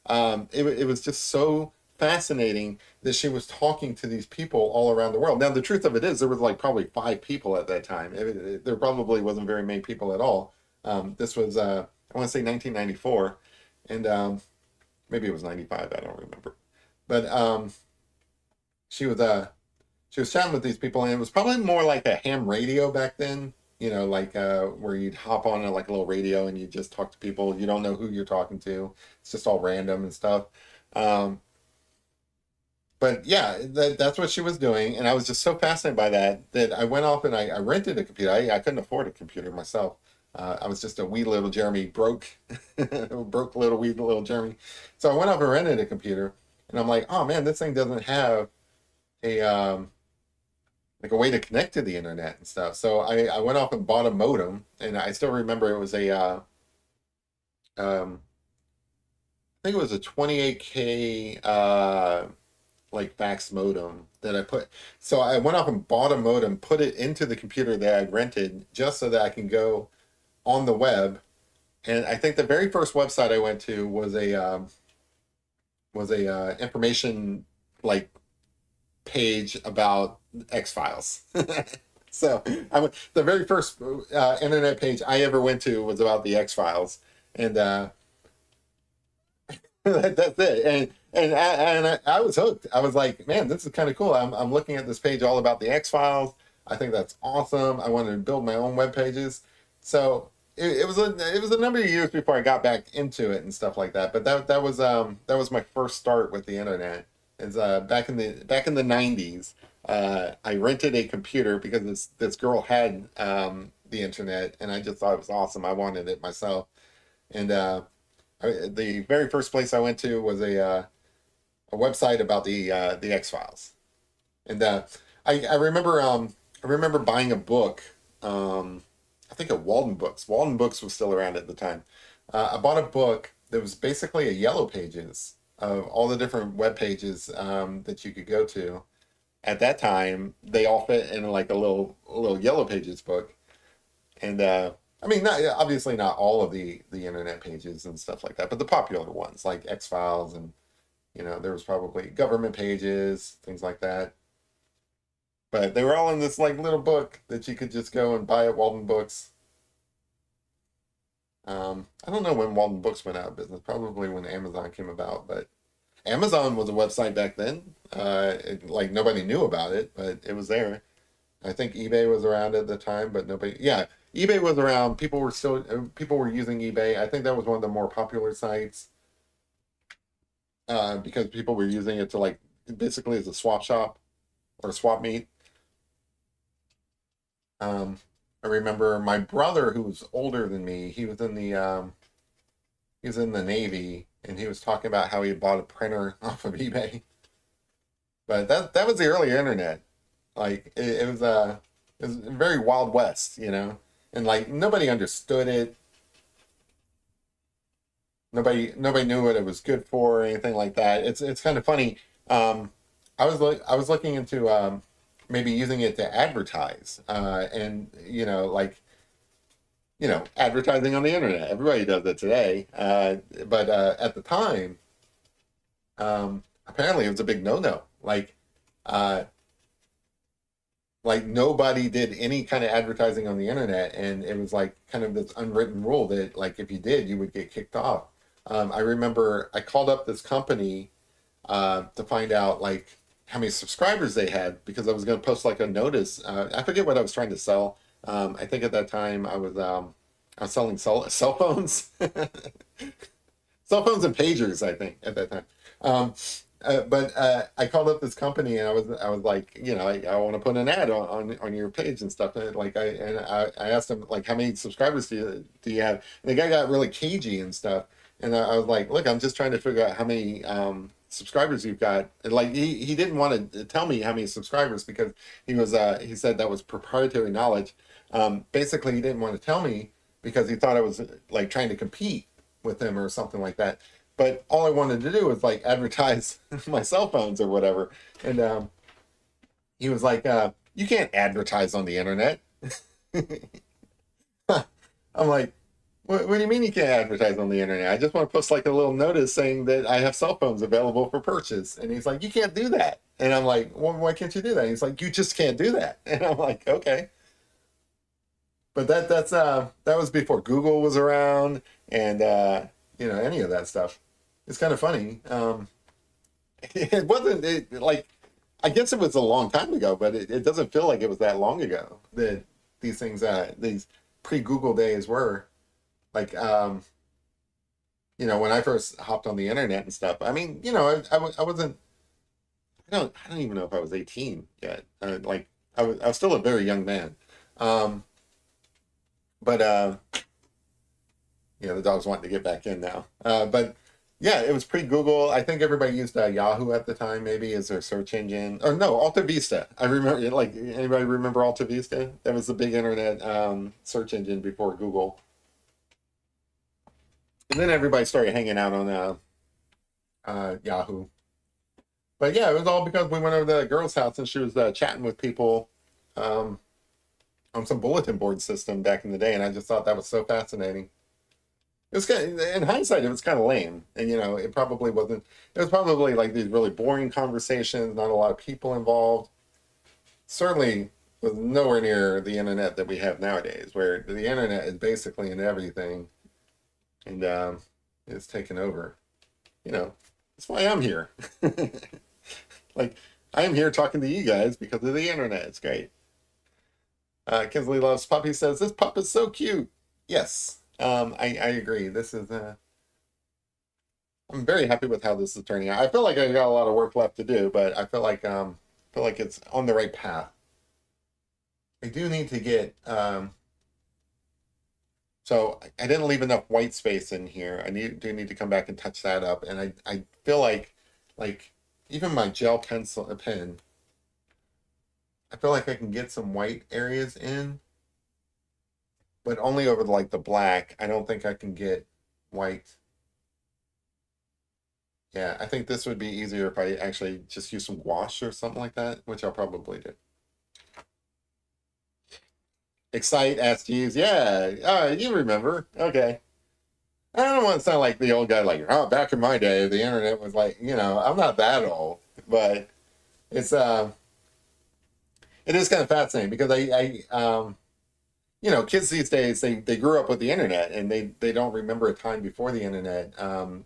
It was just so fascinating that she was talking to these people all around the world. Now, the truth of it is, there was like probably 5 people at that time. There probably wasn't very many people at all. This was, I want to say 1994, and maybe it was 95. I don't remember. But she was she was chatting with these people, and it was probably more like a ham radio back then. You know, like where you'd hop on like a little radio and you just talk to people. You don't know who you're talking to. It's just all random and stuff. Um, but yeah, that's what she was doing, and I was just so fascinated by that I went off and I rented a computer. I couldn't afford a computer myself. I was just a wee little Jeremy, broke, broke little wee little Jeremy. So I went off and rented a computer, and I'm like, oh man, this thing doesn't have a like a way to connect to the internet and stuff. So I went off and bought a modem, and I still remember it was a um, I think it was a 28K like fax modem that I put. So I went off and bought a modem, put it into the computer that I rented, just so that I can go on the web. And I think the very first website I went to was a information like page about X Files. So the very first internet page I ever went to was about the X Files, and that's it. And I was hooked. I was like, man, this is kind of cool. I'm looking at this page all about the X Files. I think that's awesome. I wanted to build my own web pages. So it was a number of years before I got back into it and stuff like that. But that was my first start with the internet. Is back in the 90s. I rented a computer because this girl had the internet, and I just thought it was awesome. I wanted it myself. And the very first place I went to was a website about the X Files. And I remember buying a book. I think at Walden Books. Walden Books was still around at the time. I bought a book that was basically a yellow pages of all the different web pages that you could go to. At that time, they all fit in like a little yellow pages book. And I mean, obviously not all of the internet pages and stuff like that, but the popular ones like X Files, and there was probably government pages, things like that. But they were all in this like little book that you could just go and buy at Walden Books. I don't know when Walden Books went out of business. Probably when Amazon came about. But Amazon was a website back then. Like nobody knew about it, but it was there. I think eBay was around at the time, but nobody. Yeah, eBay was around. People were using eBay. I think that was one of the more popular sites because people were using it to like basically as a swap shop or a swap meet. I remember my brother, who was older than me. He was in the Navy, and he was talking about how he had bought a printer off of eBay. But that was the early internet. Like it was very Wild West, and like nobody understood it. Nobody knew what it was good for or anything like that. It's kind of funny. I was looking into maybe using it to advertise, and like advertising on the internet. Everybody does it today, but at the time, apparently it was a big no-no. Uh, like nobody did any kind of advertising on the internet, and it was like kind of this unwritten rule that like if you did, you would get kicked off. I remember I called up this company to find out like how many subscribers they had because I was going to post like a notice. I forget what I was trying to sell. I think at that time I was selling cell phones, cell phones and pagers. I think at that time. But I called up this company and I was like, I want to put an ad on your page and stuff. And I asked them like, how many subscribers do you have? And the guy got really cagey and stuff. And I was like, look, I'm just trying to figure out how many subscribers you've got. And like he didn't want to tell me how many subscribers because he said that was proprietary knowledge. Basically, he didn't want to tell me because he thought I was like trying to compete with him or something like that. But all I wanted to do was like advertise my cell phones or whatever. And he was like, you can't advertise on the internet. I'm like, What do you mean you can't advertise on the internet? I just want to post like a little notice saying that I have cell phones available for purchase. And he's like, you can't do that. And I'm like, well, why can't you do that? And he's like, you just can't do that. And I'm like, okay. But that was before Google was around and any of that stuff. It's kind of funny. It wasn't like I guess it was a long time ago, but it doesn't feel like it was that long ago that these things these pre-Google days were like when I first hopped on the internet and stuff. I mean, I wasn't I don't even know if I was 18 yet. Like I was still a very young man. Um, but the dog's wanting to get back in now. But yeah, it was pre-Google. I think everybody used Yahoo at the time, maybe as their search engine. Or no, Alta Vista. I remember, like, anybody remember Alta Vista? That was the big internet search engine before Google. And then everybody started hanging out on Yahoo. But yeah, it was all because we went over to the girl's house and she was chatting with people um, on some bulletin board system back in the day, and I just thought that was so fascinating. It was kind of, in hindsight, it was kind of lame, and it probably wasn't. It was probably like these really boring conversations, not a lot of people involved. Certainly was nowhere near the internet that we have nowadays, where the internet is basically in everything, and it's taken over. That's why I'm here. Like I'm here talking to you guys because of the internet. It's great. Kinsley loves puppy says this pup is so cute. Yes, I agree. This is I'm very happy with how this is turning out. I feel like I got a lot of work left to do, but I feel like it's on the right path. I do need to get so I didn't leave enough white space in here. Do need to come back and touch that up, and I feel like even my gel pencil pen. I feel like I can get some white areas in, but only over the black. I don't think I can get white. Yeah, I think this would be easier if I actually just use some gouache or something like that, which I'll probably do. Excite, SGs, yeah. You remember. Okay. I don't want to sound like the old guy, like, oh, back in my day, the internet was like, I'm not that old, but it's it is kind of fascinating because kids these days they grew up with the internet and they don't remember a time before the internet. And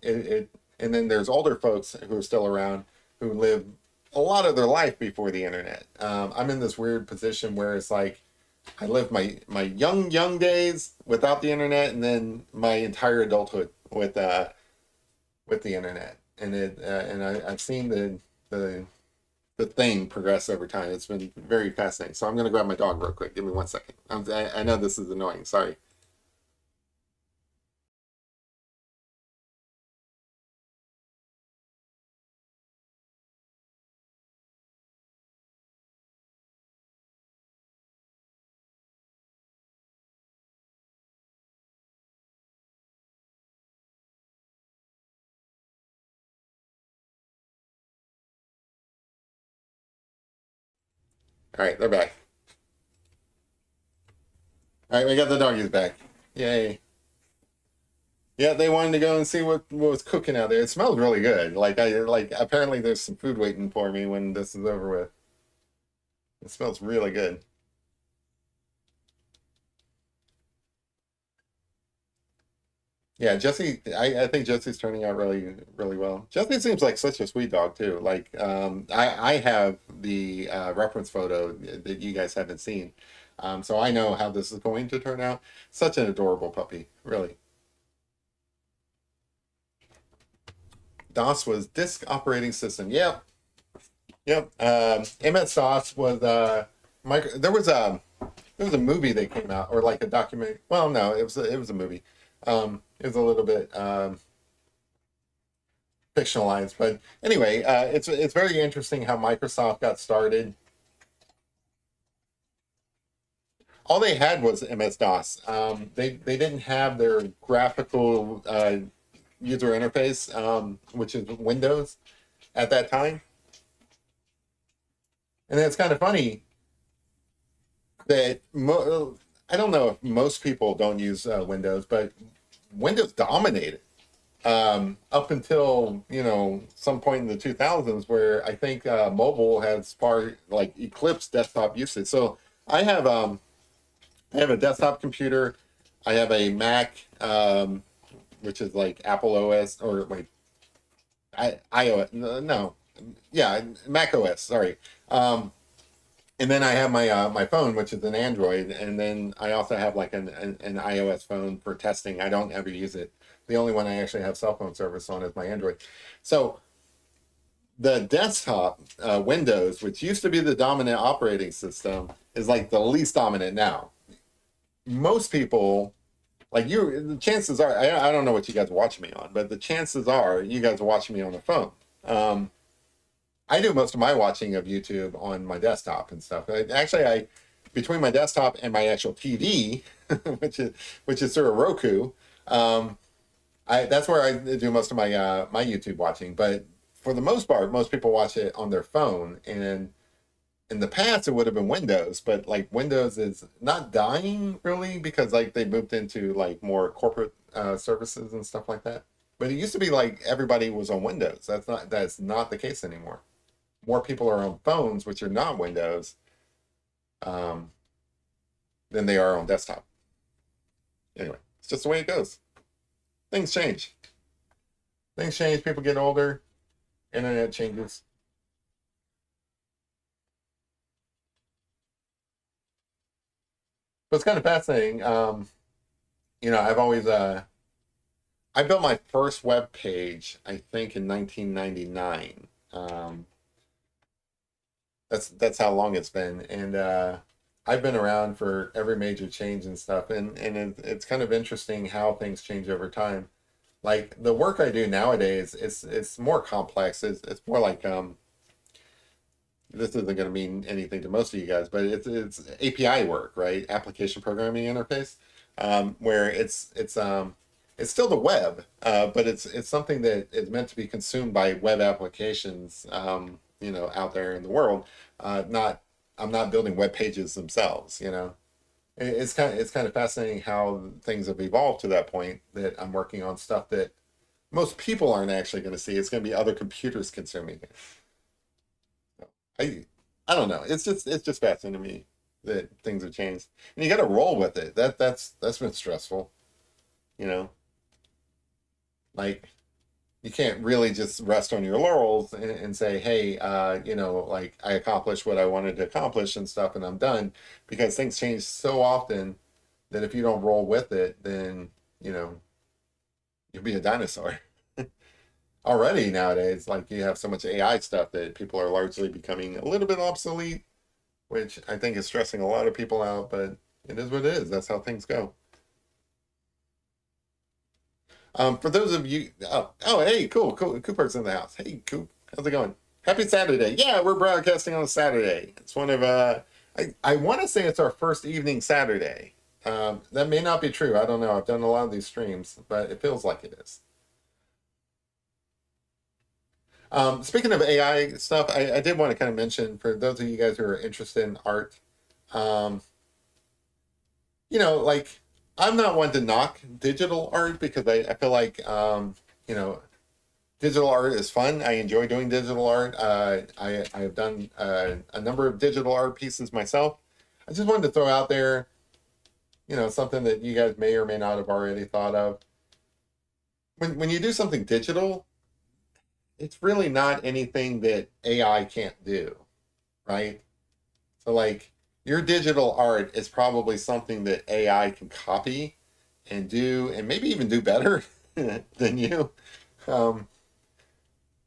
then there's older folks who are still around who lived a lot of their life before the internet. I'm in this weird position where it's like I lived my young days without the internet, and then my entire adulthood with the internet. And I've seen the thing progress over time. It's been very fascinating. So I'm going to grab my dog real quick. Give me 1 second. I know this is annoying. Sorry. All right, they're back. All right, we got the doggies back. Yay. Yeah, they wanted to go and see what was cooking out there. It smells really good. Apparently there's some food waiting for me when this is over with. It smells really good. Yeah, Jesse, I think Jesse's turning out really, really well. Jesse seems like such a sweet dog too. Like, I have the reference photo that you guys haven't seen. So I know how this is going to turn out. Such an adorable puppy, really. DOS was disk operating system. Yep, yep. MS-DOS was there was a movie that came out, or like a documentary. Well, no, it was a movie. It was a little bit fictionalized, but anyway, it's very interesting how Microsoft got started. All they had was MS-DOS. They didn't have their graphical user interface, which is Windows at that time. And it's kind of funny that I don't know if most people don't use Windows, but Windows dominated up until some point in the 2000s, where I think mobile has far like eclipsed desktop usage. So I have um, I have a desktop computer. I have a Mac, which is like Apple OS, or wait, iOS. No, yeah, Mac OS. Sorry. And then I have my phone, which is an Android, and then I also have like an iOS phone for testing. I don't ever use it. The only one I actually have cell phone service on is my Android. So the desktop Windows, which used to be the dominant operating system, is like the least dominant now. Most people, like you, the chances are, I don't know what you guys watch me on, but the chances are you guys are watching me on the phone. Um, I do most of my watching of YouTube on my desktop and stuff. Actually, I between my desktop and my actual TV, which is sort of Roku, um, that's where I do most of my YouTube watching. But for the most part, most people watch it on their phone. And in the past, it would have been Windows, but like Windows is not dying really, because like they moved into like more corporate services and stuff like that. But it used to be like everybody was on Windows. That's not the case anymore. More people are on phones, which are not Windows, um, than they are on desktop. Anyway, it's just the way it goes. Things change. Things change. People get older. Internet changes. But it's kind of fascinating. I've always I built my first web page, I think, in 1999. That's how long it's been, and I've been around for every major change and stuff, and it's kind of interesting how things change over time. Like the work I do nowadays, it's more complex. It's more like this isn't going to mean anything to most of you guys, but it's API work, right? Application programming interface, where it's still the web, but it's something that is meant to be consumed by web applications, out there in the world. Not I'm not building web pages themselves. It's kind of fascinating how things have evolved to that point that I'm working on stuff that most people aren't actually going to see. It's going to be other computers consuming it. I I don't know. It's just fascinating to me that things have changed, and you got to roll with it. That's been stressful. You know, like you can't really just rest on your laurels and say, hey, like I accomplished what I wanted to accomplish and stuff, and I'm done, because things change so often that if you don't roll with it, then you know you'll be a dinosaur. Already nowadays, like you have so much AI stuff that people are largely becoming a little bit obsolete, which I think is stressing a lot of people out, but it is what it is. That's how things go. For those of you, hey, cool, cool, Cooper's in the house. Hey, Coop, how's it going? Happy Saturday. Yeah, we're broadcasting on a Saturday. It's one of, I want to say it's our first evening Saturday. That may not be true. I don't know. I've done a lot of these streams, but it feels like it is. Speaking of AI stuff, I did want to kind of mention for those of you guys who are interested in art, um, like I'm not one to knock digital art, because I feel like, you know, digital art is fun. I enjoy doing digital art. I have done a number of digital art pieces myself. I just wanted to throw out there, something that you guys may or may not have already thought of. When you do something digital, it's really not anything that AI can't do, right? So like your digital art is probably something that AI can copy and do, and maybe even do better than you. Um,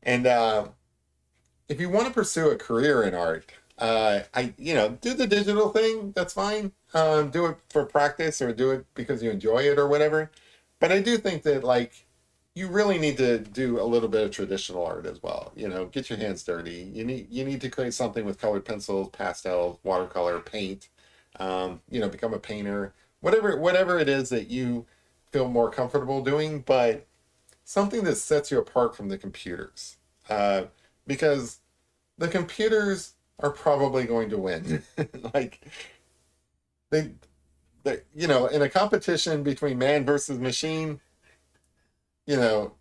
and if you want to pursue a career in art, do the digital thing. That's fine. Do it for practice, or do it because you enjoy it or whatever. But I do think that like you really need to do a little bit of traditional art as well. Get your hands dirty. You need to create something with colored pencils, pastels, watercolor, paint. Become a painter. Whatever it is that you feel more comfortable doing, but something that sets you apart from the computers. Because the computers are probably going to win. Like they you know, in a competition between man versus machine, you know,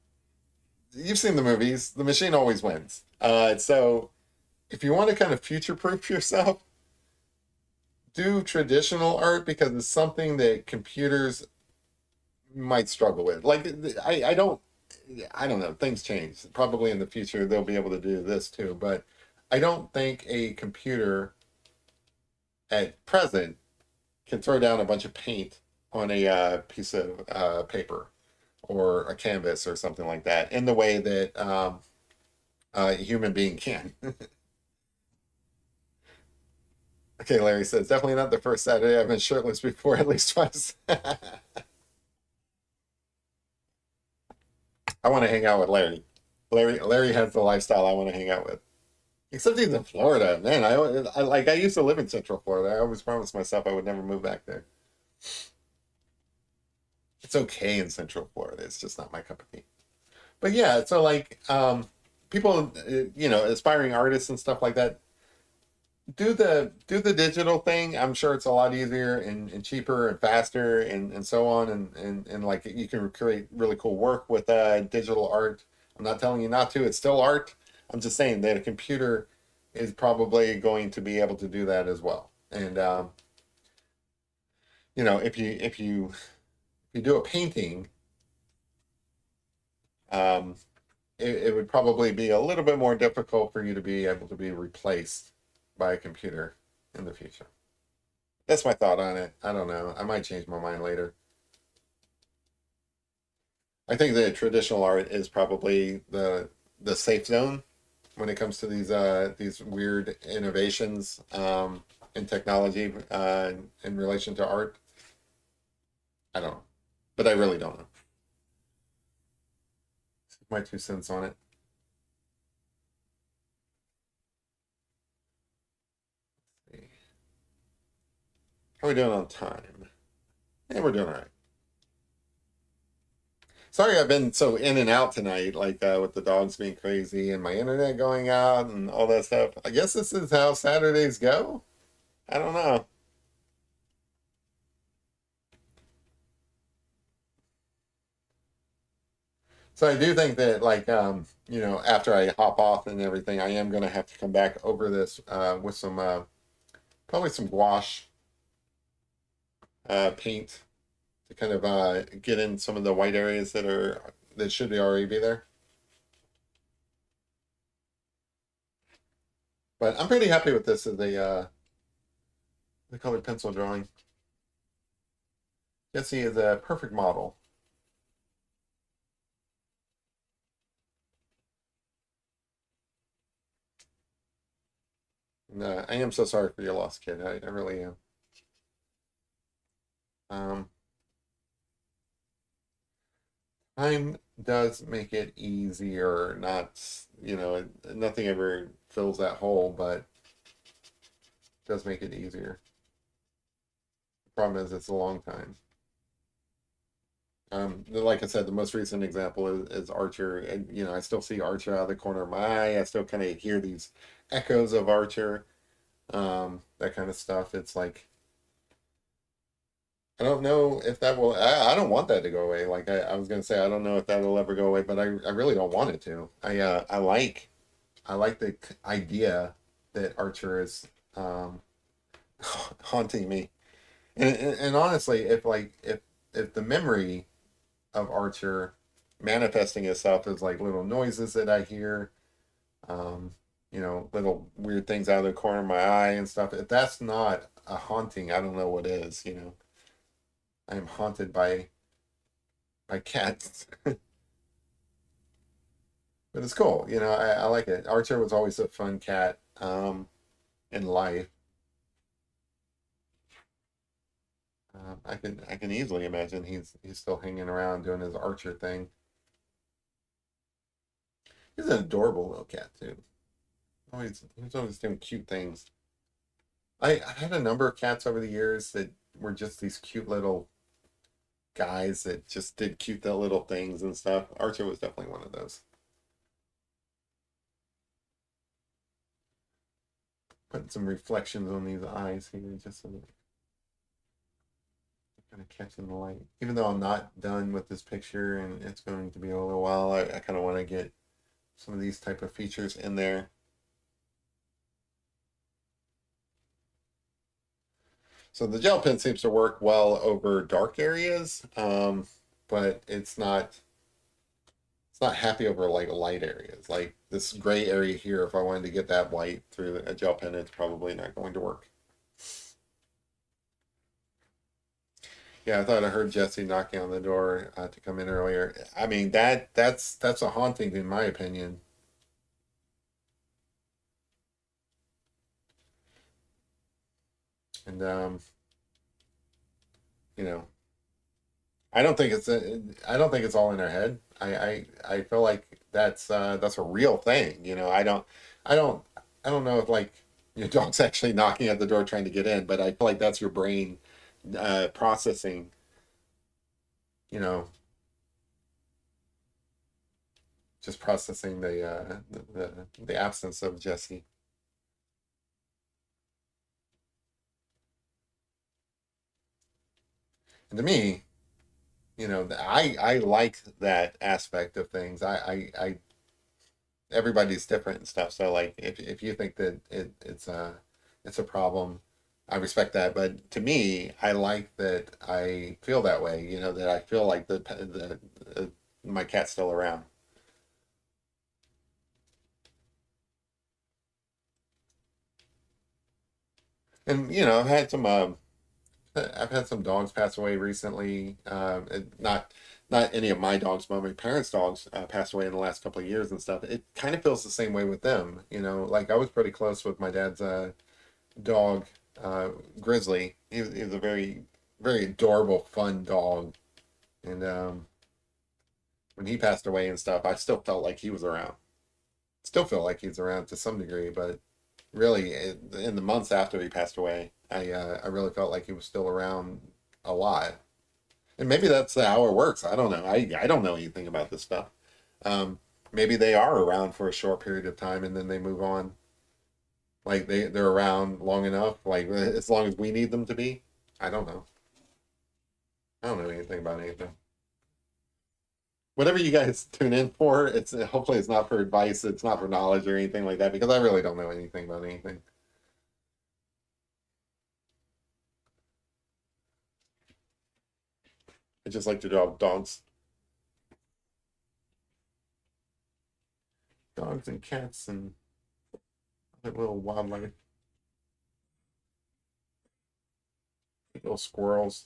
you've seen the movies, the machine always wins. So if you want to kind of future proof yourself, do traditional art because it's something that computers might struggle with. Like I don't know. Things change. Probably in the future they'll be able to do this too, but I don't think a computer at present can throw down a bunch of paint on a piece of paper or a canvas or something like that in the way that a human being can. Okay, Larry says definitely not the first Saturday I've been shirtless before at least twice. I want to hang out with Larry. Larry has the lifestyle I want to hang out with. Except he's in Florida, man. I used to live in Central Florida. I always promised myself I would never move back there. It's okay in Central Florida. It's just not my cup of tea. But yeah, so like people, you know, aspiring artists and stuff like that, do the digital thing. I'm sure it's a lot easier and cheaper and faster and so on and like you can create really cool work with digital art. I'm not telling you not to. It's still art. I'm just saying that a computer is probably going to be able to do that as well. And you know, if you do a painting, um, it would probably be a little bit more difficult for you to be able to be replaced by a computer in the future. That's my thought on it. I don't know. I might change my mind later. I think that traditional art is probably the safe zone when it comes to these weird innovations in technology in relation to art. I don't know, but I really don't know. My 2 cents on it. How are we doing on time? Yeah, we're doing all right. Sorry, I've been so in and out tonight, like with the dogs being crazy and my internet going out and all that stuff. I guess this is how Saturdays go. I don't know. So I do think that, like, you know, after I hop off and everything, I am going to have to come back over this with some probably some gouache paint to kind of get in some of the white areas that should be already be there. But I'm pretty happy with this as a the colored pencil drawing. Jessie is a perfect model. And, I am so sorry for your loss, kid. I really am. Um, Time does make it easier. Not, you know, nothing ever fills that hole, but it does make it easier. The problem is it's a long time. Like I said, the most recent example is Archer, and you know, I still see Archer out of the corner of my eye. I still kind of hear these echoes of Archer, that kind of stuff. It's like I don't know if that will. I don't want that to go away. Like I was gonna say, I don't know if that will ever go away, but I really don't want it to. I like the idea that Archer is haunting me, and honestly, if the memory of Archer manifesting itself as like little noises that I hear, um, you know, little weird things out of the corner of my eye and stuff. If that's not a haunting, I don't know what is. You know, I am haunted by cats, but it's cool. You know, I like it. Archer was always a fun cat in life. I can easily imagine he's still hanging around doing his Archer thing. He's an adorable little cat too. He's always doing cute things. I had a number of cats over the years that were just these cute little guys that just did cute little things and stuff. Archer was definitely one of those. Putting some reflections on these eyes here, just so kind of catching the light. Even though I'm not done with this picture and it's going to be a little while, I kind of want to get some of these type of features in there. So the gel pen seems to work well over dark areas, but it's not happy over like light areas. Like this gray area here, if I wanted to get that white through a gel pen, it's probably not going to work. Yeah, I thought I heard Jessie knocking on the door to come in earlier. I mean that's a haunting in my opinion. And you know, I don't think it's all in her head. I feel like that's a real thing. I don't I don't know if like your dog's actually knocking at the door trying to get in, but I feel like that's your brain processing, you know, just processing the absence of Jessie. And to me, I like that aspect of things. I everybody's different and stuff. So like if you think that it's a problem, I respect that. But to me, I like that I feel that way. That I feel like my cat's still around. And I've had some dogs pass away recently. Not any of my dogs, but my parents' dogs passed away in the last couple of years and stuff. It kind of feels the same way with them. Like I was pretty close with my dad's dog, Grizzly. He was a very, very adorable, fun dog. And when he passed away and stuff, I still felt like he was around. Still feel like he's around to some degree, but really, in the months after he passed away, I really felt like he was still around a lot. And maybe that's how it works. I don't know. I don't know anything about this stuff. Maybe they are around for a short period of time and then they move on. Like they're around long enough, like as long as we need them to be. I don't know. I don't know anything about anything. Whatever you guys tune in for, it's hopefully it's not for advice, it's not for knowledge or anything like that, because I really don't know anything about anything. I just like to draw dogs and cats and other little wildlife, little squirrels.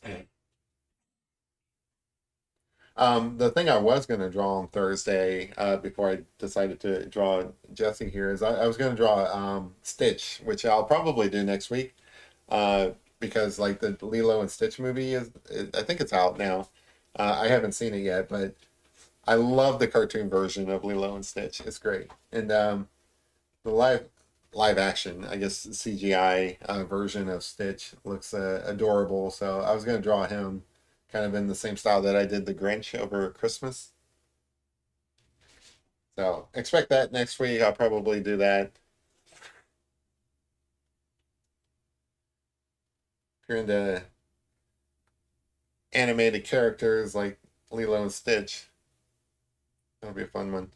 The thing I was going to draw on Thursday, before I decided to draw Jessie here, is I was going to draw Stitch, which I'll probably do next week, because like the Lilo and Stitch movie I think it's out now. I haven't seen it yet, but I love the cartoon version of Lilo and Stitch. It's great, and the live action, I guess CGI version of Stitch looks adorable. So I was going to draw him kind of in the same style that I did the Grinch over Christmas. So expect that next week. I'll probably do that. If you're into animated characters like Lilo and Stitch, that'll be a fun one.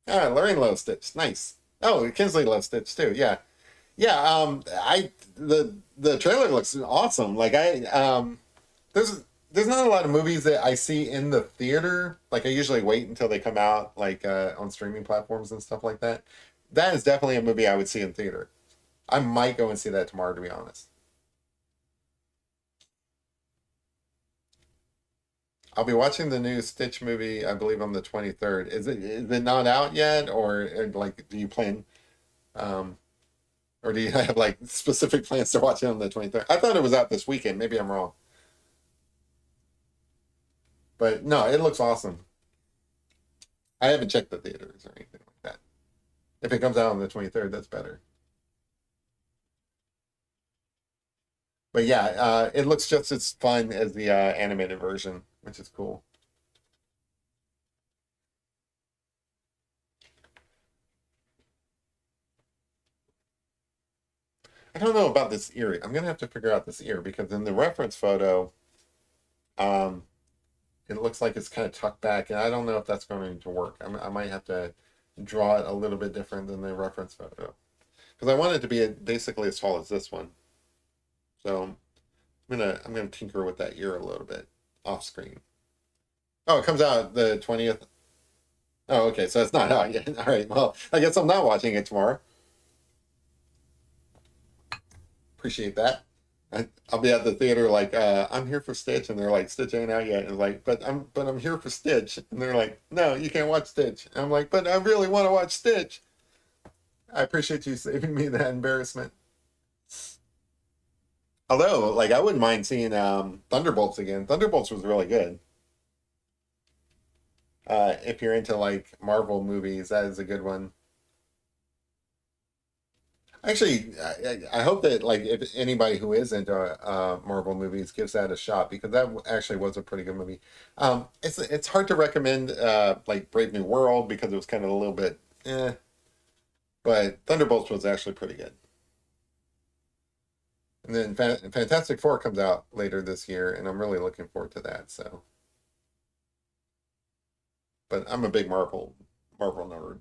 Ah, Lorraine loves Stitch. Nice. Oh, Kinsley loves Stitch too. Yeah. Yeah, I the trailer looks awesome. Like there's not a lot of movies that I see in the theater. Like I usually wait until they come out like on streaming platforms and stuff like that. That is definitely a movie I would see in theater. I might go and see that tomorrow to be honest. I'll be watching the new Stitch movie, I believe on the 23rd. Is it not out yet or like do you plan um or do you have like specific plans to watch it on the 23rd? I thought it was out this weekend. Maybe I'm wrong. But no, it looks awesome. I haven't checked the theaters or anything like that. If it comes out on the 23rd, that's better. But yeah, it looks just as fun as the animated version, which is cool. I don't know about this ear. I'm gonna have to figure out this ear because in the reference photo, Um, it looks like it's kind of tucked back, and I don't know if that's going to work. I might have to draw it a little bit different than the reference photo because I want it to be basically as tall as this one. So I'm gonna tinker with that ear a little bit off screen. Oh, it comes out the 20th. Oh, okay, so it's not out yet. All right, well, I guess I'm not watching it tomorrow. Appreciate that. I'll be at the theater like I'm here for Stitch, and they're like Stitch ain't out yet. And like, but I'm here for Stitch, and they're like, no, you can't watch Stitch. And I'm like, but I really want to watch Stitch. I appreciate you saving me that embarrassment. Although, like, I wouldn't mind seeing Thunderbolts again. Thunderbolts was really good. If you're into like Marvel movies, that is a good one. Actually, I hope that like if anybody who is into Marvel movies gives that a shot because that actually was a pretty good movie. It's hard to recommend like Brave New World because it was kind of a little bit but Thunderbolts was actually pretty good. And then Fantastic Four comes out later this year, and I'm really looking forward to that. So, but I'm a big Marvel nerd.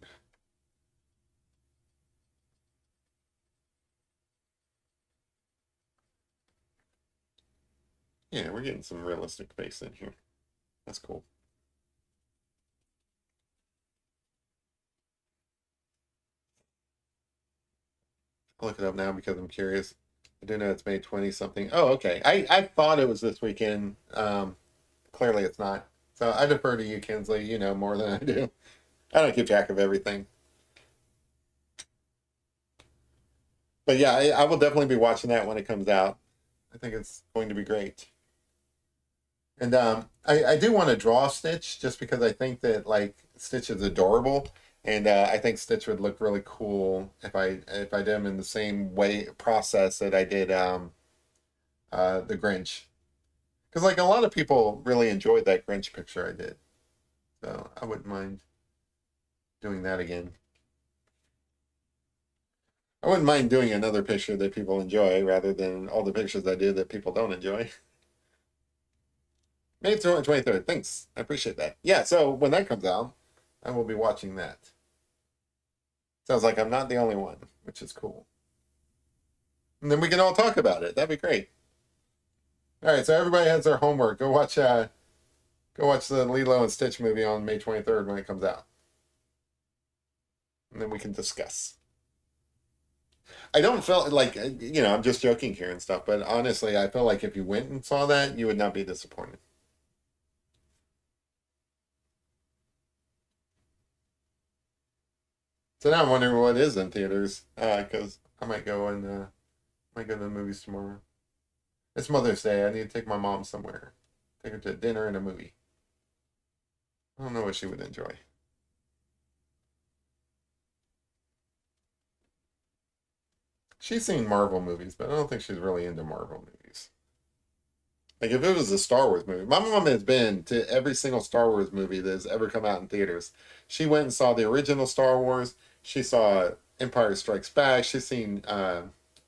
Yeah, we're getting some realistic face in here. That's cool. I'll look it up now because I'm curious. I do know it's May 20 something. Oh, okay. I thought it was this weekend. Clearly it's not. So I defer to you, Kinsley. You know more than I do. I don't keep track of everything. But yeah, I will definitely be watching that when it comes out. I think it's going to be great. And I do want to draw Stitch just because I think that like Stitch is adorable, and I think Stitch would look really cool if I did him in the same way process that I did the Grinch. Because like a lot of people really enjoyed that Grinch picture I did, so I wouldn't mind doing that again. I wouldn't mind doing another picture that people enjoy rather than all the pictures I did that people don't enjoy. May 23rd. Thanks. I appreciate that. Yeah, so when that comes out, I will be watching that. Sounds like I'm not the only one, which is cool. And then we can all talk about it. That'd be great. All right, so everybody has their homework. Go watch the Lilo and Stitch movie on May 23rd when it comes out. And then we can discuss. I don't feel like I'm just joking here and stuff, but honestly, I feel like if you went and saw that, you would not be disappointed. So now I'm wondering what is in theaters, because I might go to the movies tomorrow. It's Mother's Day. I need to take my mom somewhere. Take her to dinner and a movie. I don't know what she would enjoy. She's seen Marvel movies, but I don't think she's really into Marvel movies. Like if it was a Star Wars movie, my mom has been to every single Star Wars movie that has ever come out in theaters. She went and saw the original Star Wars. She saw Empire Strikes Back. She's seen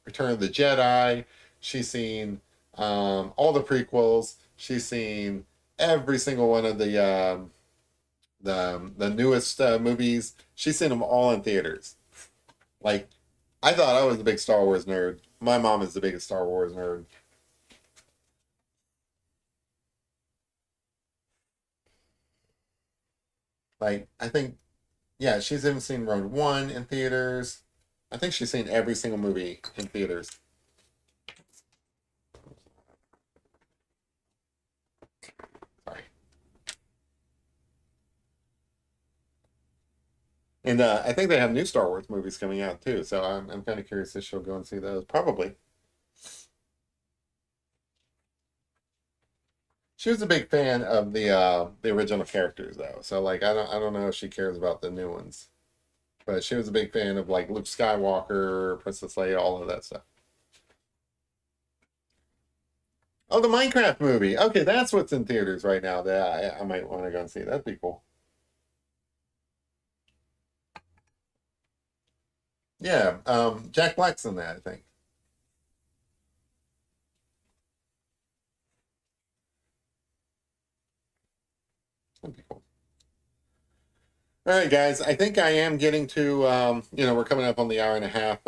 Return of the Jedi. She's seen all the prequels. She's seen every single one of the newest movies. She's seen them all in theaters. Like I thought I was a big Star Wars nerd. My mom is the biggest Star Wars nerd. Like I think yeah, she's even seen Road One in theaters. I think she's seen every single movie in theaters. Sorry. And I think they have new Star Wars movies coming out too, so I'm kind of curious if she'll go and see those. Probably. She was a big fan of the original characters though, so like I don't know if she cares about the new ones, but she was a big fan of like Luke Skywalker, Princess Leia, all of that stuff. Oh, the Minecraft movie. Okay, that's what's in theaters right now that I might want to go and see. That'd be cool. Yeah, Jack Black's in that, I think. That'd be cool. All right, guys. I think I am getting to, we're coming up on the hour and a half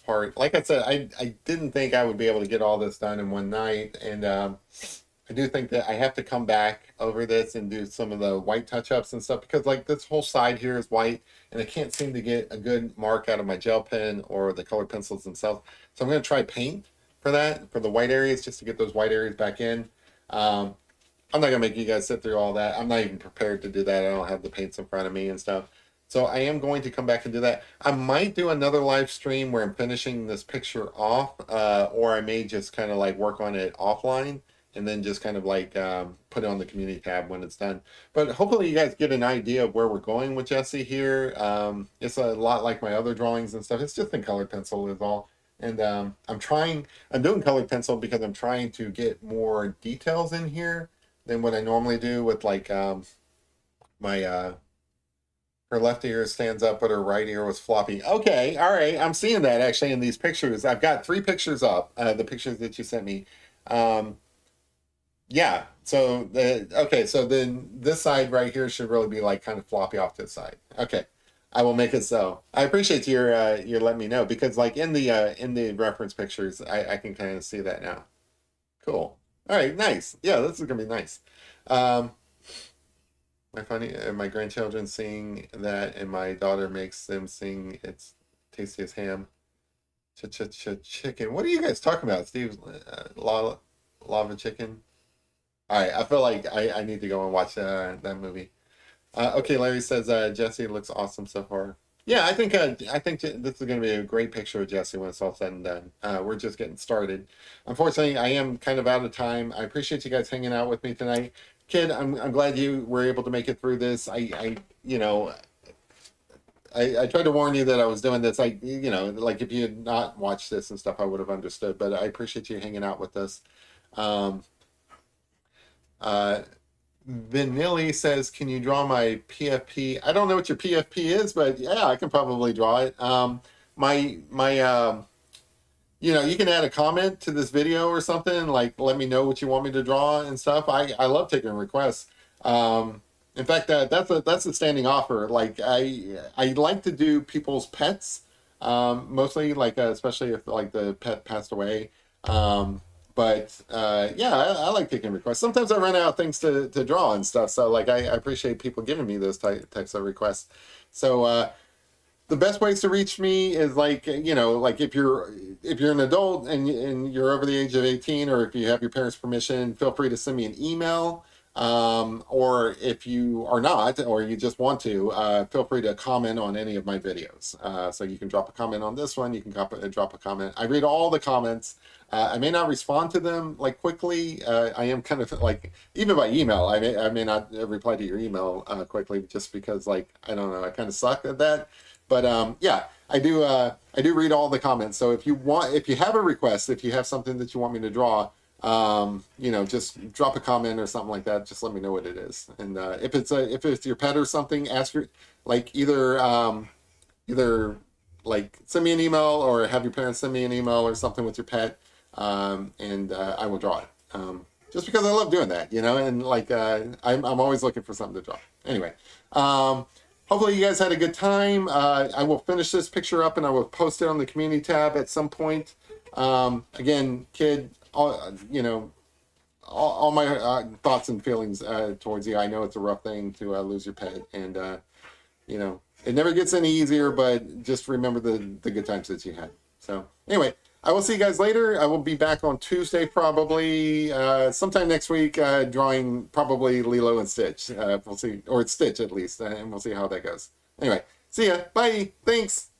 part. Like I said, I didn't think I would be able to get all this done in one night. And I do think that I have to come back over this and do some of the white touch-ups and stuff because like this whole side here is white and I can't seem to get a good mark out of my gel pen or the colored pencils themselves. So I'm going to try paint for that, for the white areas, just to get those white areas back in. I'm not gonna make you guys sit through all that. I'm not even prepared to do that. I don't have the paints in front of me and stuff. So I am going to come back and do that. I might do another live stream where I'm finishing this picture off, or I may just kind of like work on it offline and then just kind of like put it on the community tab when it's done. But hopefully you guys get an idea of where we're going with Jessie here. It's a lot like my other drawings and stuff. It's just in colored pencil is all. And I'm doing colored pencil because I'm trying to get more details in here than what I normally do with like my her left ear stands up but her right ear was floppy. Okay, all right, I'm seeing that actually in these pictures. I've got 3 pictures up, the pictures that you sent me. Yeah, so so then this side right here should really be like kind of floppy off to the side. Okay, I will make it so. I appreciate your letting me know because like in the reference pictures I can kind of see that now. Cool. All right, nice. Yeah, this is gonna be nice. My grandchildren sing that, and my daughter makes them sing "It's tasty as ham." Chicken. What are you guys talking about, Steve? Lava chicken. All right, I feel like I need to go and watch that movie. Okay, Larry says Jessie looks awesome so far. Yeah, I think this is going to be a great picture of Jessie when it's all said and done. We're just getting started. Unfortunately, I am kind of out of time. I appreciate you guys hanging out with me tonight. Kid, I'm glad you were able to make it through this. I tried to warn you that I was doing this. Like if you had not watched this and stuff, I would have understood. But I appreciate you hanging out with us. Vanilli says, can you draw my PFP? I don't know what your PFP is, but yeah, I can probably draw it. You can add a comment to this video or something, like let me know what you want me to draw and stuff. I love taking requests. In fact, that's a standing offer. Like I like to do people's pets, mostly like especially if like the pet passed away. I like taking requests. Sometimes I run out of things to draw and stuff. So like I appreciate people giving me those types of requests. So the best ways to reach me is like if you're an adult and you're over the age of 18, or if you have your parents' permission, feel free to send me an email. Or if you are not, or you just want to, feel free to comment on any of my videos. So you can drop a comment on this one. You can drop a comment. I read all the comments. I may not respond to them like quickly. I am kind of like, even by email, I may not reply to your email quickly just because like, I don't know, I kind of suck at that. But I do read all the comments. So if you have a request, if you have something that you want me to draw, just drop a comment or something like that. Just let me know what it is. And if it's your pet or something, ask your either like send me an email or have your parents send me an email or something with your pet, and I will draw it. Just because I love doing that, and like I'm always looking for something to draw. Anyway, hopefully you guys had a good time. I will finish this picture up and I will post it on the community tab at some point. Again, kid, all my thoughts and feelings towards you. I know it's a rough thing to lose your pet, and it never gets any easier, but just remember the good times that you had. So anyway, I will see you guys later. I will be back on Tuesday, probably sometime next week, drawing probably Lilo and Stitch. We'll see, or Stitch at least, and we'll see how that goes. Anyway, see ya. Bye. Thanks.